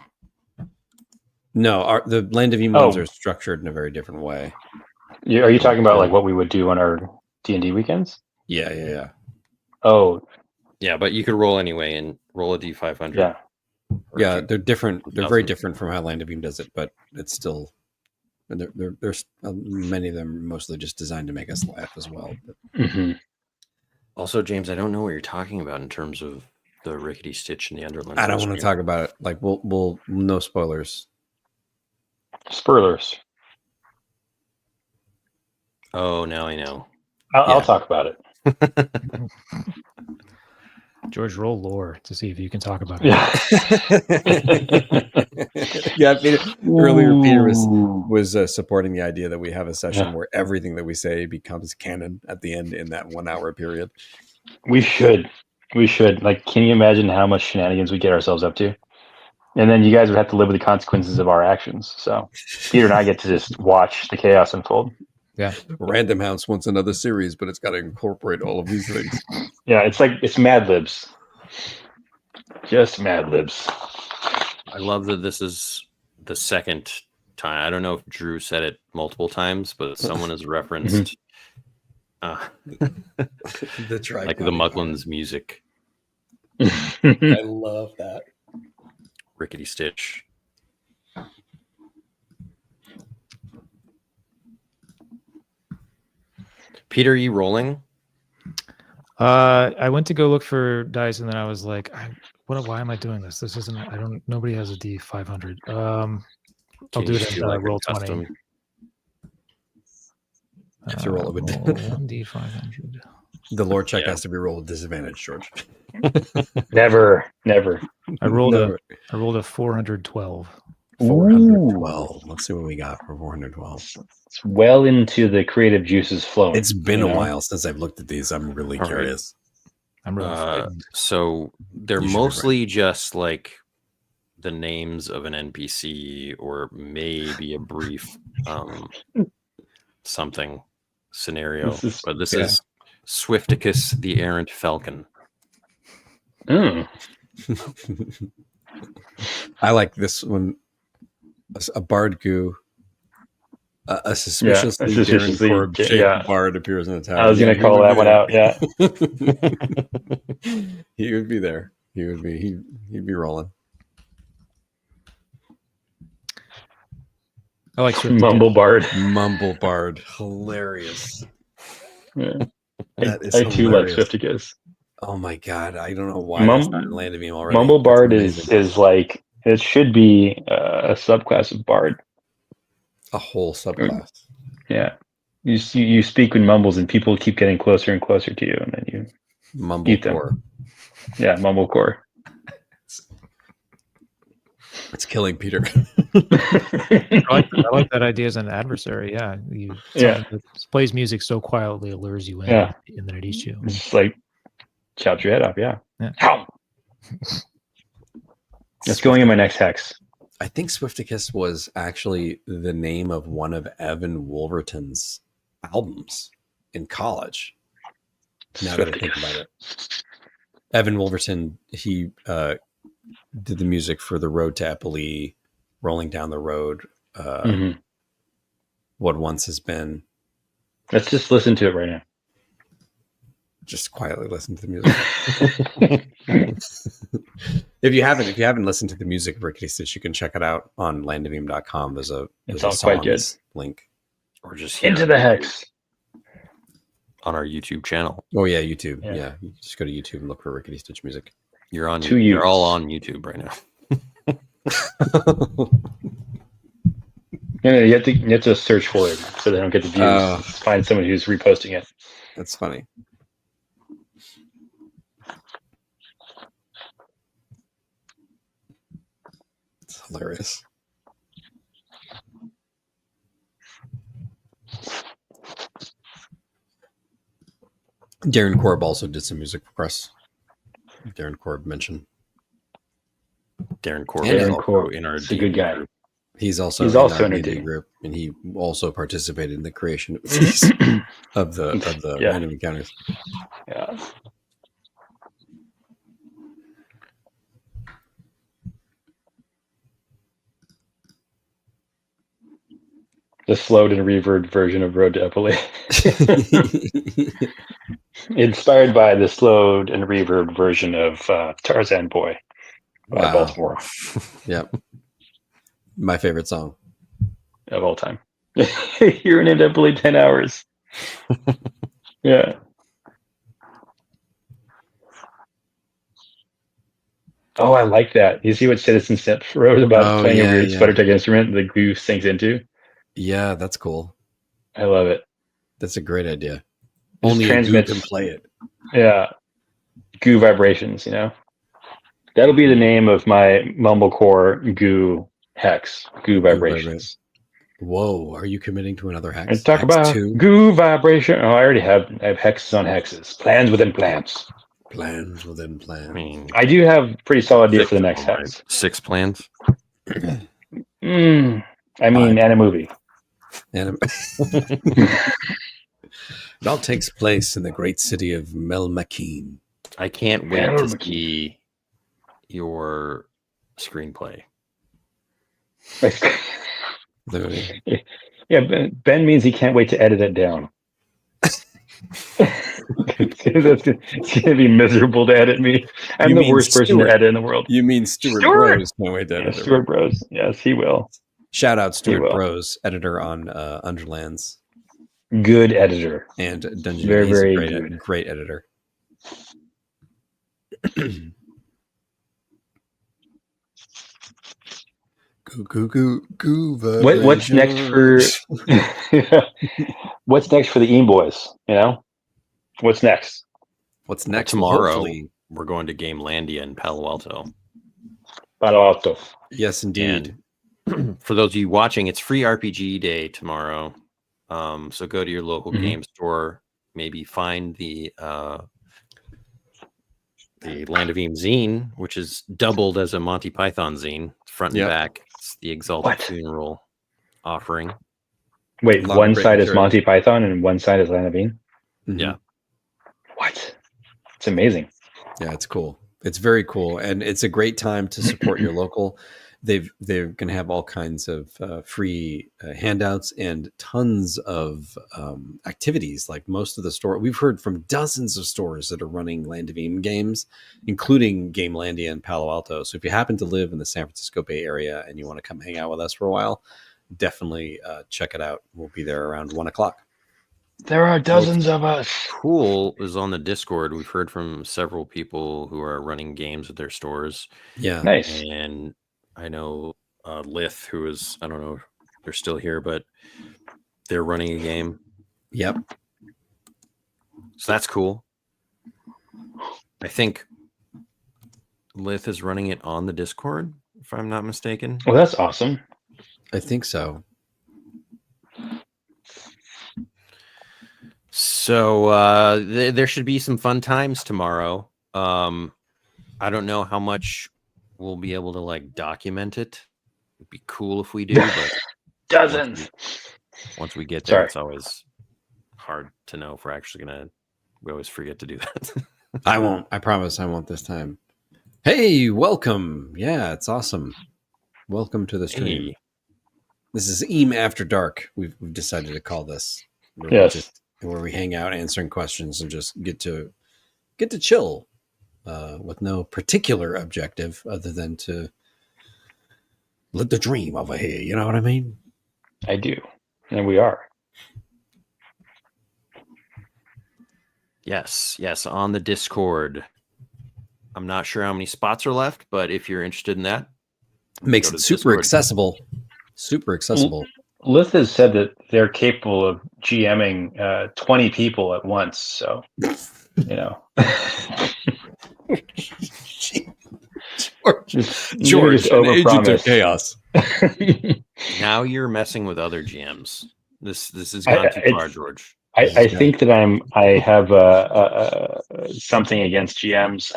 No, the Land of Eam ones are structured in a very different way. Are you talking about like what we would do on our D&D weekends? Yeah. Oh, yeah, but you could roll anyway and roll a D500. Yeah, yeah, they're different. They're very different from how Land of Eam does it, but it's still. There's many of them mostly just designed to make us laugh as well. But. Also, James, I don't know what you're talking about in terms of the Rickety Stitch and the Underlands. I don't want to talk about it. Like we'll no spoilers. Spoilers. Oh, now I know. I'll talk about it. George, roll lore to see if you can talk about it. Yeah. Earlier, Peter was supporting the idea that we have a session where everything that we say becomes canon at the end in that 1 hour period. We should. Like, can you imagine how much shenanigans we get ourselves up to? And then you guys would have to live with the consequences of our actions. So Peter and I get to just watch the chaos unfold. Yeah. Random House wants another series, but it's got to incorporate all of these things. Yeah, it's Mad Libs. Just Mad Libs. I love that this is the second time. I don't know if Drew said it multiple times, but someone has referenced the like the Mucklands music. I love that. Rickety Stitch. Peter, are you rolling? I went to go look for dice, and then I was like, "Why am I doing this? This isn't. Nobody has a D500. I'll do it in roll 20. To roll it with one D500. The lore check has to be rolled with disadvantage, George. Never. I rolled a 412. 412. Let's see what we got for 412. It's well into the creative juices flowing. It's been a while since I've looked at these. I'm really All right. curious. I'm really frightened. So they're You should be mostly just like the names of an NPC or maybe a brief something scenario. But this is Swifticus the Errant Falcon. Mm. I like this one. A bard goo. A suspiciously Darren Korb-shaped bard appears in the tower. I was going to call that one out. Yeah, he would be there. He would be. He'd be rolling. I like Mumble Bard. Mumble Bard, hilarious. Yeah. That is I too like hilarious. Swifticus. Oh my god, I don't know why that's not in Land of Meme already. Mumble That's Bard amazing. is like, it should be a subclass of Bard. A whole subclass. Yeah, you speak with mumbles, and people keep getting closer and closer to you, and then you eat them. Mumblecore. Yeah, Mumblecore. It's killing Peter. I like that idea as an adversary. Yeah, plays music so quietly, it lures you in, and then it eats you. It's like chops your head off. Yeah. Ow! It's going in my next hex. I think Swifticus was actually the name of one of Evan Wolverton's albums in college. Now that I think about it. Evan Wolverton, he did the music for The Road to Eppley, Rolling Down the Road, What Once Has Been. Let's just listen to it right now. Just quietly listen to the music. If you haven't listened to the music of Rickety Stitch, you can check it out on landofmeme.com. There's a quite good link. Or just into the hex on our YouTube channel. Oh yeah, YouTube. Yeah. You just go to YouTube and look for Rickety Stitch music. You're on. You're all on YouTube right now. You have to search for it so they don't get the views. Find someone who's reposting it. That's funny. It's hilarious. Darren Korb also did some music for us. Darren Korb mentioned. Darren Korb in our a good guy. Group. He's also in our D&D group, and he also participated in the creation of these of the random encounters. Yeah. The slowed and reverbed version of Road to Eppley. Inspired by the slowed and reverbed version of Tarzan Boy by Baltimore. Yep. My favorite song of all time. You're named Eppley 10 hours. Yeah. Oh, I like that. You see what Citizen Steps wrote about playing a weird Spider-Tech instrument the glue sinks into? Yeah, that's cool. I love it. That's a great idea. Only a goo can play it. Yeah. Goo vibrations, That'll be the name of my Mumblecore goo hex. Goo vibrations. Whoa, are you committing to another hex? Let's talk about goo vibration. Oh, I have hexes on hexes. Plans within plans. Plans within plans. I do have pretty solid idea for the next hex. 6 plans? And a movie. It all takes place in the great city of Melmakeem. I can't wait to see your screenplay. Yeah, Ben means he can't wait to edit it down. It's going to be miserable to edit me. I'm the worst person to edit in the world. You mean Stuart Bros? Can't wait to edit it. Stuart Bros. Yes, he will. Shout out Stuart Bros, editor on Underlands. Good editor. And Dungeon. Very, very good. Great editor. What's next for What's next for the Eam Boys? What's next? What's next? Tomorrow we're going to Gamelandia in Palo Alto. Palo Alto. Yes, indeed. And for those of you watching, it's free RPG day tomorrow. So go to your local game store, maybe find the Land of Eam zine, which is doubled as a Monty Python zine, front and back. It's the Exalted Funeral offering. Wait, one side is Monty Python and one side is Land of Eam? Yeah. What? It's amazing. Yeah, it's cool. It's very cool, and it's a great time to support your local. They're going to have all kinds of free handouts and tons of activities. Like most of the store, we've heard from dozens of stores that are running Land of Eam games, including Gamelandia and Palo Alto. So if you happen to live in the San Francisco Bay Area and you want to come hang out with us for a while, definitely check it out. We'll be there around 1:00. There are dozens of us. Cool is on the Discord. We've heard from several people who are running games at their stores. Yeah, nice. And I know Lith, who is, I don't know if they're still here, but they're running a game. Yep. So that's cool. I think Lith is running it on the Discord, if I'm not mistaken. Well, that's awesome. I think so. So there should be some fun times tomorrow. I don't know how much we'll be able to like document it. It'd be cool if we do, but dozens. Once we get there, it's always hard to know if we're actually gonna. We always forget to do that. I won't. I promise I won't this time. Hey, welcome. Yeah, it's awesome. Welcome to the stream. Hey. This is Eam After Dark. We've decided to call this. Yes. Where we hang out answering questions and just get to chill with no particular objective other than to live the dream over here. You know what I mean? I do. And we are. Yes, on the Discord. I'm not sure how many spots are left, but if you're interested in that, makes it super accessible. Super accessible. Lith has said that they're capable of GMing 20 people at once. So, you know. George, an agent of chaos. Now you're messing with other GMs. This has gone too far, George. I think that I have something against GMs.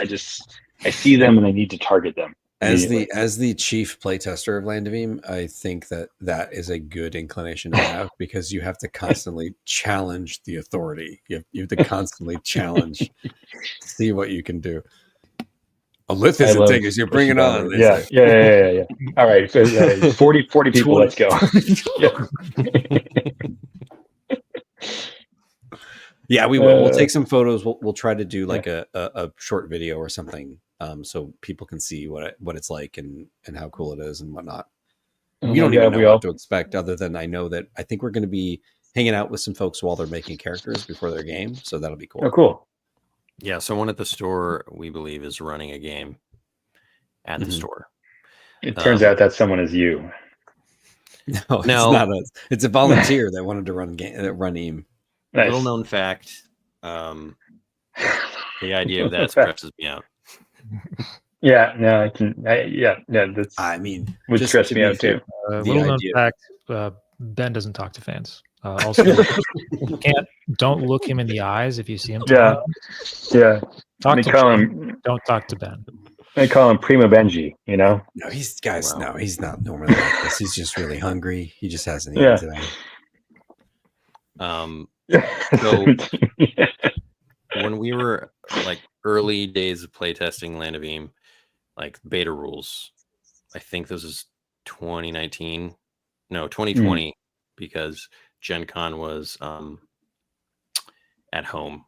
I see them and I need to target them. As the chief playtester of Land of Eam, I think that is a good inclination to have because you have to constantly challenge the authority. You have to constantly challenge, see what you can do. A Lith isn't taking us. You bring it on. Yeah. All right, so 40 people. Let's go. Yeah, we will. We'll take some photos. We'll try to do like a short video or something, so people can see what it's like and how cool it is and whatnot. We don't even know what to expect, other than I think we're going to be hanging out with some folks while they're making characters before their game, so that'll be cool. Oh, cool. Yeah, someone at the store we believe is running a game at the store. It turns out that someone is you. No, it's not us. It's a volunteer that wanted to run Eam. Nice. Little known fact. The idea of that stresses me out. Yeah, no, I can. That's. I mean, would stress me out too. Little known fact: Ben doesn't talk to fans. Also, don't look him in the eyes if you see him. Yeah. Talk to him. Don't talk to Ben. They call him Prima Benji. You know. No, he's not normally like this. He's just really hungry. He just hasn't eaten today. So when we were like early days of playtesting Land of Eam, like beta rules, I think this is 2020, because Gen Con was at home.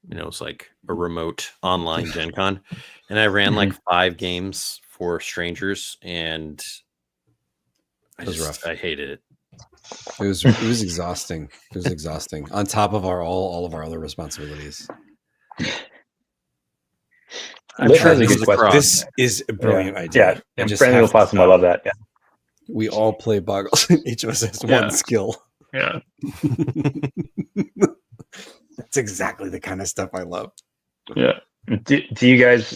You know, it's like a remote online Gen Con, and I ran like 5 games for strangers, and I hated it. It was exhausting. It was exhausting. On top of all of our other responsibilities. I'm sure this is a brilliant idea. Yeah, and Brandon Possum, I love that. Yeah. We all play Boggles, and each of us has one skill. Yeah. That's exactly the kind of stuff I love. Yeah. Did you guys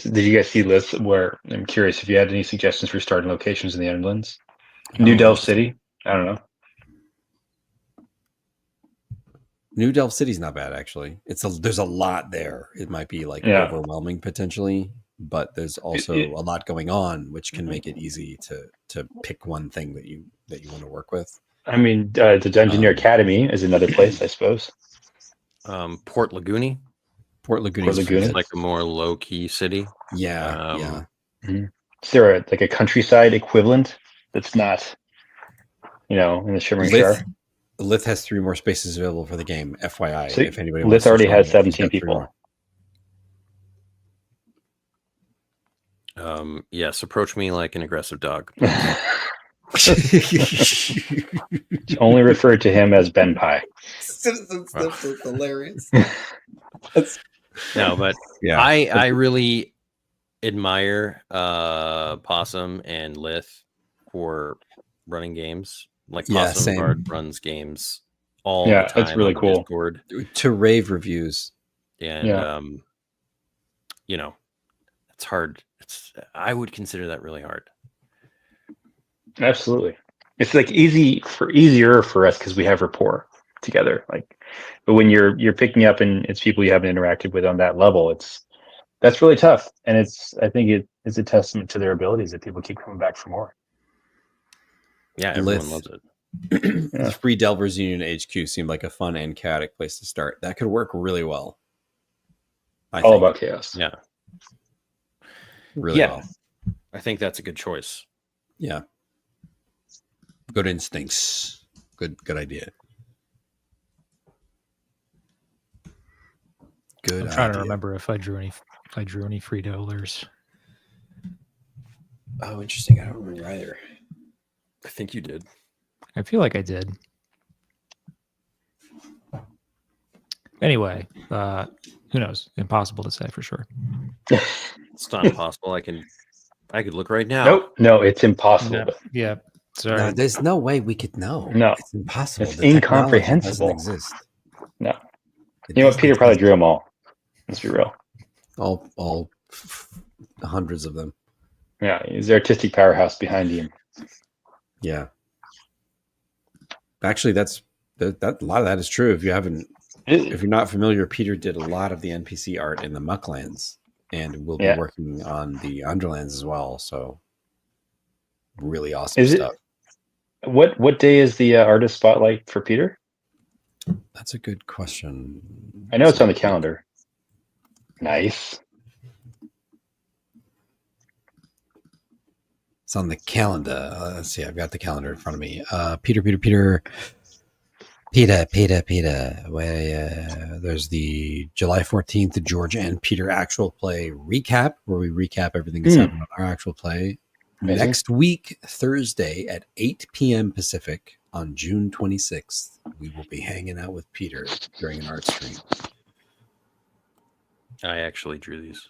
see lists where, I'm curious if you had any suggestions for starting locations in the Endlands? New Oh, Delve interesting. City. I don't know. New Delve City's not bad actually. There's a lot there. It might be like Yeah. overwhelming potentially, but there's also a lot going on, which can make it easy to pick one thing that you want to work with. I mean, the Dungeoneer Academy is another place, I suppose. Port Laguna. Port Laguna Port Laguna. It's like a more low key city. Yeah. Is there a countryside equivalent that's not, in the Shimmering Star? Lith has 3 more spaces available for the game. FYI, So if anybody Lith wants to already join has it, 17 people. Yes, approach me like an aggressive dog. Only referred to him as Ben Pie. Citizen Snips is hilarious. No, but Yeah. I really admire Possum and Lith for running games. Like Possum same. Bard runs games all Yeah, the time. that's really on cool. Discord. To rave reviews. And it's hard. I would consider that really hard. Absolutely. It's like easier for us because we have rapport together. But when you're picking up and it's people you haven't interacted with on that level, that's really tough. And I think it's a testament to their abilities that people keep coming back for more. Yeah, everyone loves it. The Free Delvers Union HQ seemed like a fun and chaotic place to start. That could work really well. All about chaos. Yeah. Really well. I think that's a good choice. Yeah. Good instincts. Good idea. Good. I'm trying to remember if I drew any free dolars. Oh, interesting. I don't remember either. I think you did. I feel like I did. Anyway, who knows? Impossible to say for sure. It's not impossible. I could look right now. No, it's impossible. Yeah. Sorry. No, there's no way we could know. No, it's impossible. It's The technology incomprehensible. doesn't exist. No, you know what? Peter probably drew them all. Let's be real. All hundreds of them. Yeah, he's the artistic powerhouse behind him. Yeah. Actually, that a lot of that is true. If you're not familiar, Peter did a lot of the NPC art in the Mucklands, and will be working on the Underlands as well. So, really awesome stuff. What day is the artist spotlight for Peter? That's a good question. I know it's on the calendar. Nice. It's on the calendar. Let's see. I've got the calendar in front of me. Peter. Where there's the July 14th, the George and Peter actual play recap, where we recap everything that's happened on our actual play. Amazing. Next week, Thursday at 8 p.m. Pacific on June 26th, we will be hanging out with Peter during an art stream. I actually drew these.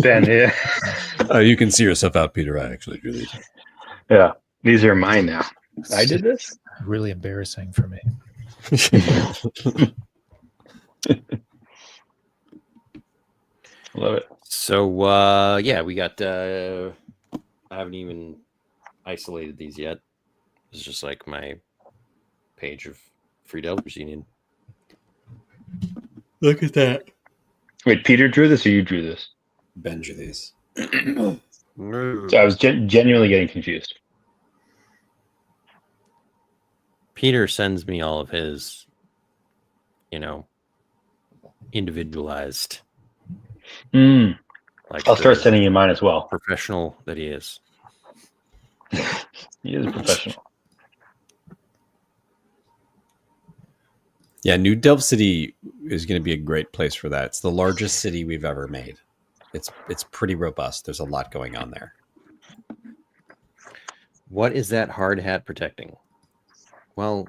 Ben, yeah. You can see yourself out, Peter. I actually drew these. Yeah, these are mine now. I did this. Really embarrassing for me. Love it. So we got. I haven't even isolated these yet. It's just like my page of Free Delvers Union. Look at that. Wait, Peter drew this or you drew this? Ben drew these. So I was genuinely getting confused. Peter sends me all of his, individualized. Like I'll start sending you mine as well. Professional that he is. He is a professional. Yeah, New Delve City is going to be a great place for that. It's the largest city we've ever made. It's pretty robust. There's a lot going on there. What is that hard hat protecting? Well,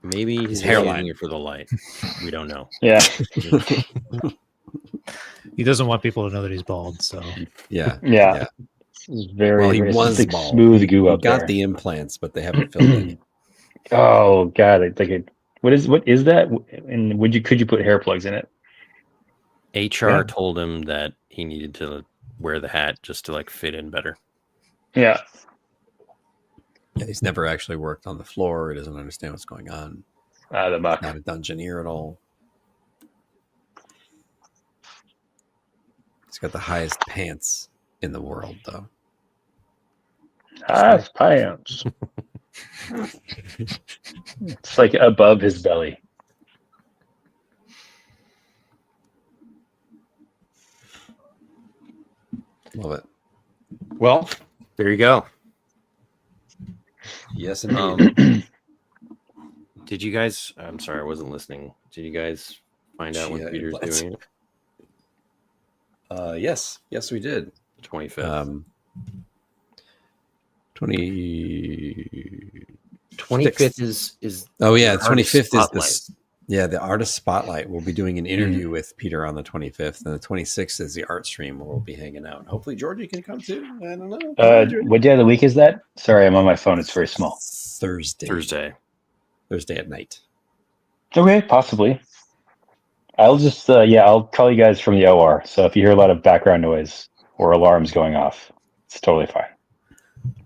maybe he's hairline it for the light. We don't know. Yeah. He doesn't want people to know that he's bald. So yeah. It's very, he was bald. Smooth goo up there. Got the implants, but they haven't filled in. Oh God! What is that? And could you put hair plugs in it? HR told him that he needed to wear the hat just to fit in better. Yeah. Yeah, he's never actually worked on the floor. He doesn't understand what's going on. Out of the muck. Not a dungeoneer at all. He's got the highest pants in the world, though. Ah, his pants. It's like above his belly. Love it. Well, there you go. Yes, indeed. Did you guys? I'm sorry, I wasn't listening. Did you guys find out when Yeah, Peter's let's- doing it? Yes, we did. 25th. 25th is Oh yeah, the 25th is artist this. Yeah, the artist spotlight. We'll be doing an interview with Peter on the 25th, and the 26th is the art stream where we'll be hanging out. Hopefully, Georgie can come too. I don't know. What day of the week is that? Sorry, I'm on my phone. It's very small. Thursday at night. Okay, possibly. I'll just I'll call you guys from the OR. So if you hear a lot of background noise or alarms going off, it's totally fine.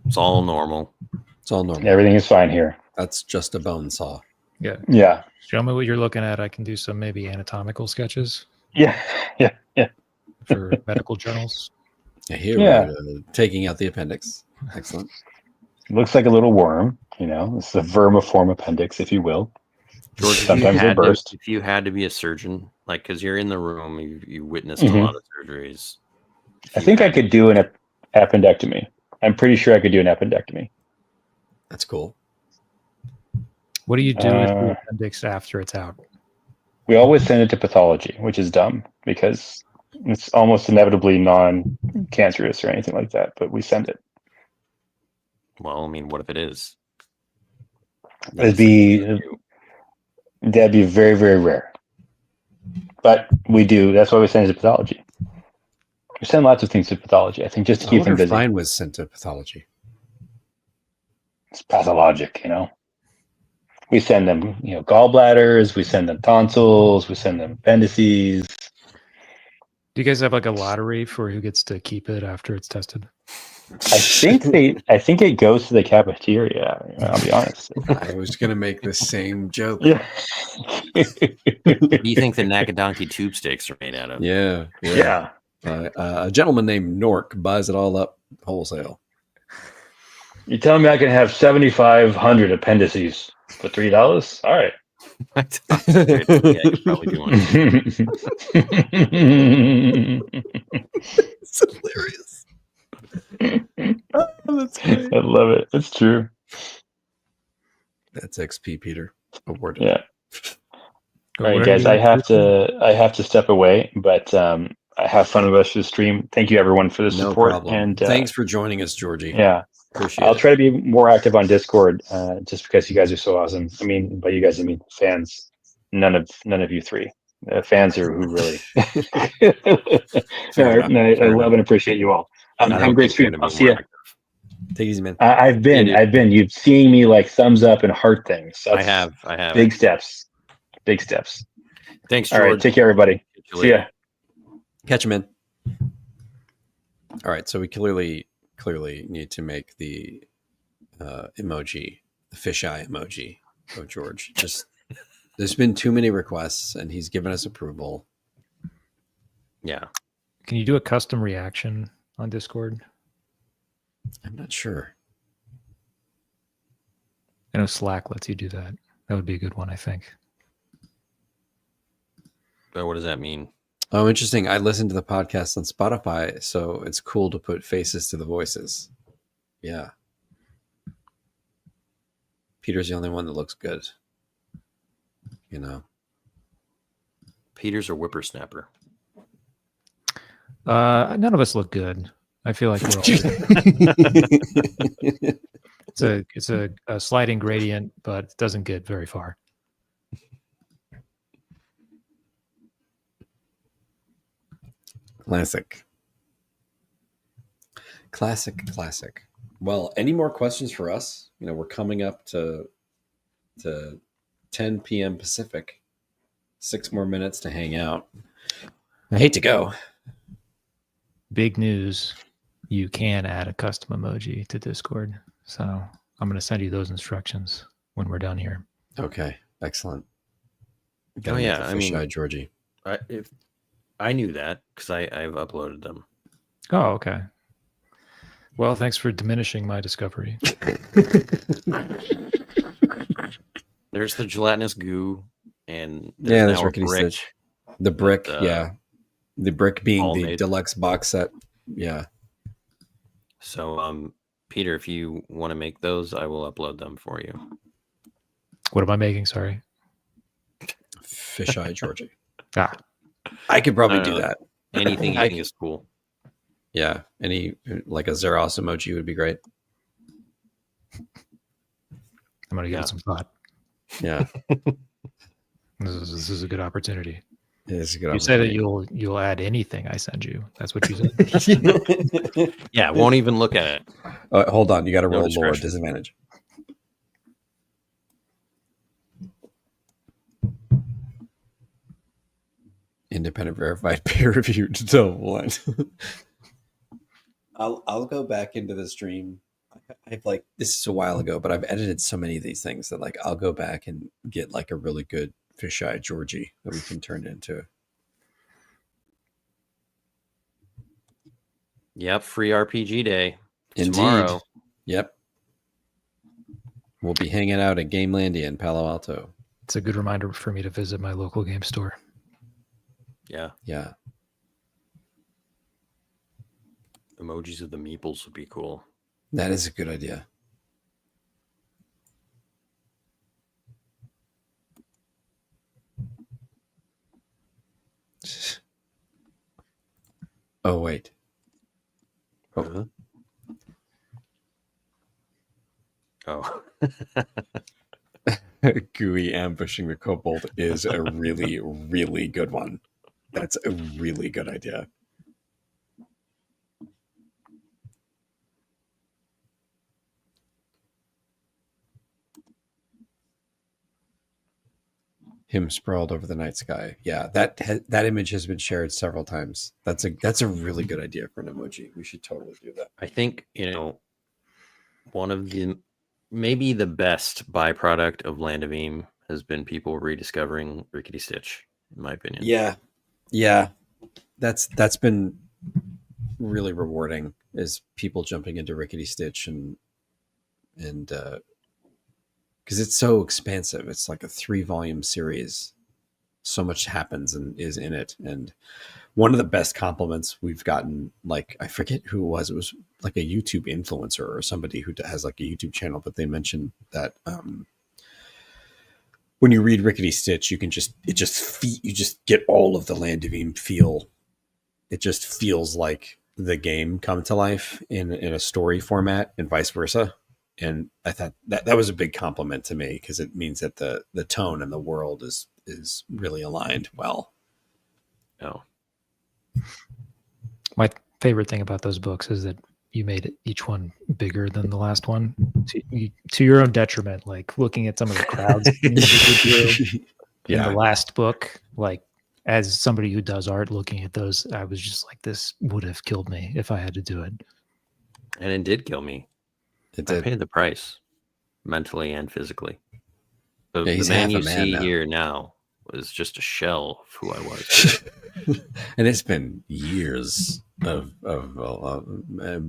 It's all normal. It's all normal. Everything is fine here. That's just a bone saw. Yeah. Yeah. Show me what you're looking at. I can do some maybe anatomical sketches Yeah. for medical journals. Here Yeah. we're taking out the appendix. Excellent. It looks like a little worm, It's a vermiform appendix, if you will. George, Sometimes they burst. If you had to be a surgeon, like, because you're in the room, you witnessed Mhm. a lot of surgeries. I think I could do an appendectomy. I'm pretty sure I could do an appendectomy. That's cool. What do you do with the appendix after it's out? We always send it to pathology, which is dumb because it's almost inevitably non-cancerous or anything like that, but we send it. Well, I mean, what if it is? That'd be very, very rare. But we do. That's why we send it to pathology. We send lots of things to pathology, I think, just to I keep wonder them if busy. Fine was sent to pathology. It's pathologic, We send them, gallbladders. We send them tonsils. We send them appendices. Do you guys have like a lottery for who gets to keep it after it's tested? I think it goes to the cafeteria. I'll be honest. I was going to make the same joke. Yeah. What do you think the Nakadonki tube sticks are made out of? Yeah. A gentleman named Nork buys it all up wholesale. You telling me I can have 7,500 appendices for $3? All right. Yeah, you probably do one. It's hilarious. Oh, that's great. I love it. It's true. That's XP, Peter. Awarded. Yeah. Or All right, whatever guys. you I want to do. have to step away, but I have fun with the rest of the stream. Thank you, everyone, for the No support. problem. And thanks for joining us, Georgie. Yeah, Appreciate I'll it. try to be more active on Discord, just because you guys are so awesome. I mean, by you guys, I mean fans. None of you three. Fans are who really. Fair enough. I love and appreciate you all. I Have a don't great think you're stream. gonna I'll be see you. more active. Take it easy, man. I've been. You've seen me like thumbs up and heart things. I have. Big steps. Big steps. Thanks, All George. right. Take care, everybody. Catch you See ya. later. Catch him in. All right, so we clearly need to make the emoji, the fisheye emoji of George. Just there's been too many requests, and he's given us approval. Yeah. Can you do a custom reaction on Discord? I'm not sure. I know Slack lets you do that. That would be a good one, I think. But what does that mean? Oh, interesting. I listened to the podcast on Spotify, so it's cool to put faces to the voices. Yeah. Peter's the only one that looks good. Peter's a whippersnapper. None of us look good. I feel like we're all it's a sliding gradient, but it doesn't get very far. Classic. Well, any more questions for us? We're coming up to 10 p.m. Pacific. 6 more minutes to hang out. I hate to go. Big news. you can add a custom emoji to Discord. So I'm going to send you those instructions when we're done here. Okay, excellent. Oh, yeah, I mean- Fisheye Georgie. If I knew that because I've uploaded them. Oh, okay. Well, thanks for diminishing my discovery. There's the gelatinous goo, and there's there's now a Rickety brick. Stitch. The brick, that, the brick being all the made. deluxe box set. Yeah. So, Peter, if you want to make those, I will upload them for you. What am I making? Sorry. Fisheye Georgie. Ah, I could probably I don't do know. that. Anything you think is cool. Yeah. Any like a Zeros emoji would be great. I'm going to give it some thought. Yeah. This is a good opportunity. It is a good You say that opportunity. you'll add anything I send you. That's what you said. Yeah, won't even look at it. Hold on. You got to No roll lower discretion. disadvantage. Independent verified peer reviewed double line. I'll go back into the stream. I've like this is a while ago, but I've edited so many of these things that like I'll go back and get like a really good fisheye Georgie that we can turn into. Yep, free RPG day. Indeed. Tomorrow. Yep. We'll be hanging out at Gamelandia in Palo Alto. It's a good reminder for me to visit my local game store. Yeah, Yeah. emojis of the Meeples would be cool. That is a good idea. Oh, wait. Oh. Oh. Gooey ambushing the kobold is a really, really good one. That's a really good idea. Him sprawled over the night sky. Yeah, that image has been shared several times. That's a really good idea for an emoji. We should totally do that. I think, one of the maybe the best byproduct of Land of Eam has been people rediscovering Rickety Stitch, in my opinion. Yeah. That's been really rewarding, is people jumping into Rickety Stitch and because it's so expansive. It's like a 3-volume series. So much happens and is in it. And one of the best compliments we've gotten, like, I forget who it was. It was like a YouTube influencer or somebody who has like a YouTube channel, but they mentioned that when you read Rickety Stitch, you just get all of the Land of Eam feel. It just feels like the game come to life in a story format and vice versa. And I thought that was a big compliment to me, because it means that the tone and the world is really aligned well. Oh. My favorite thing about those books is that you made each one bigger than the last one to your own detriment. Like looking at some of the crowds in the last book, like as somebody who does art, looking at those, I was just like, this would have killed me if I had to do it. And it did kill me. It I did. paid the price, mentally and physically. The he's man half a you man see now. here now was just a shell of who I was. And it's been years of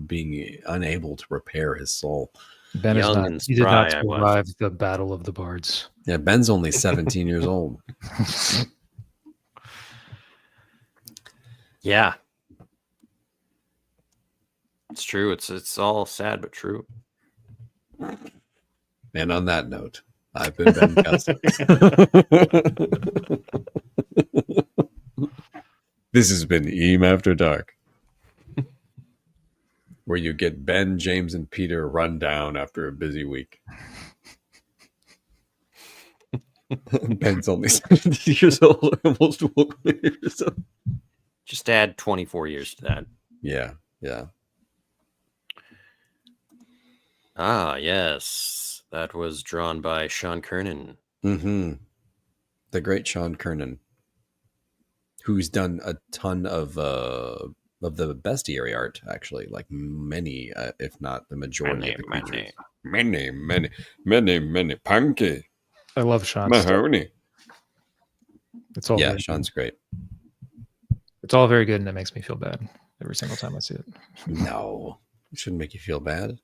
being unable to repair his soul. Ben Young and he did not spry I was. survive the Battle of the Bards. Yeah, Ben's only 17 years old. Yeah. It's true. It's all sad but true. And on that note, I've been Ben Costa. This has been Eam After Dark, where you get Ben, James, and Peter run down after a busy week. Ben's only 17 years old. Almost woke me or something. Just add 24 years to that. Yeah. Ah, yes. That was drawn by Sean Kernan. Mm-hmm. The great Sean Kernan, who's done a ton of of the bestiary art, actually. Like many, if not the majority of the creatures. Many, Punky. I love Sean's stuff. Mahoney. It's all Yeah, very Sean's great. It's all very good, and it makes me feel bad every single time I see it. No, it shouldn't make you feel bad.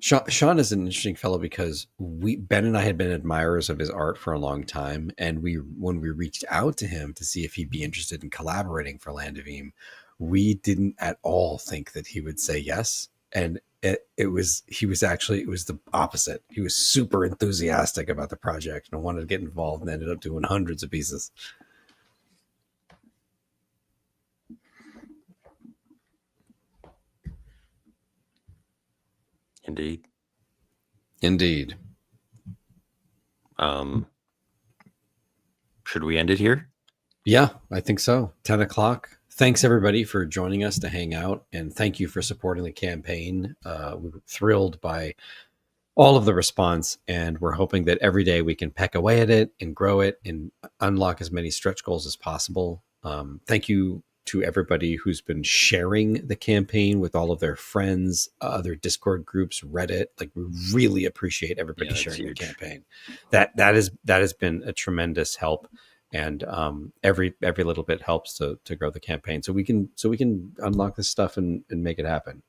Sean is an interesting fellow because Ben and I had been admirers of his art for a long time, and when we reached out to him to see if he'd be interested in collaborating for Land of Eam, we didn't at all think that he would say yes. And it was the opposite. He was super enthusiastic about the project and wanted to get involved, and ended up doing hundreds of pieces. Indeed. Should we end it here? Yeah, I think so. 10 o'clock. Thanks everybody for joining us to hang out, and thank you for supporting the campaign. We're thrilled by all of the response, and we're hoping that every day we can peck away at it and grow it and unlock as many stretch goals as possible. Thank you to everybody who's been sharing the campaign with all of their friends, other Discord groups, Reddit. Like, we really appreciate everybody sharing the campaign. That has been a tremendous help, and every little bit helps to grow the campaign, so we can unlock this stuff and make it happen.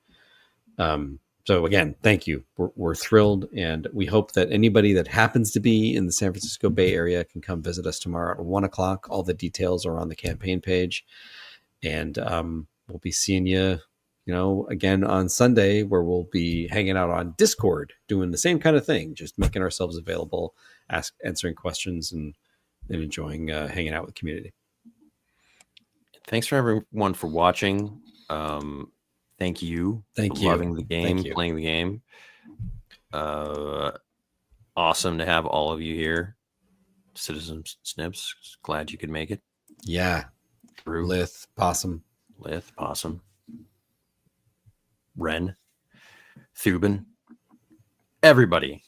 So again, thank you. We're thrilled, and we hope that anybody that happens to be in the San Francisco Bay Area can come visit us tomorrow at 1 o'clock. All the details are on the campaign page. And we'll be seeing you, again on Sunday, where we'll be hanging out on Discord, doing the same kind of thing, just making ourselves available, answering questions, and enjoying hanging out with the community. Thanks for everyone for watching. Thank you. Loving the game, playing the game. Awesome to have all of you here. Citizen Snips, glad you could make it. Yeah. Lith, Possum, Ren, Thuban, everybody,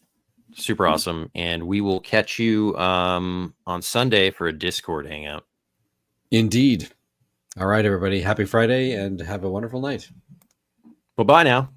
super awesome. And we will catch you on Sunday for a Discord hangout. Indeed. All right, everybody. Happy Friday and have a wonderful night. Bye-bye now.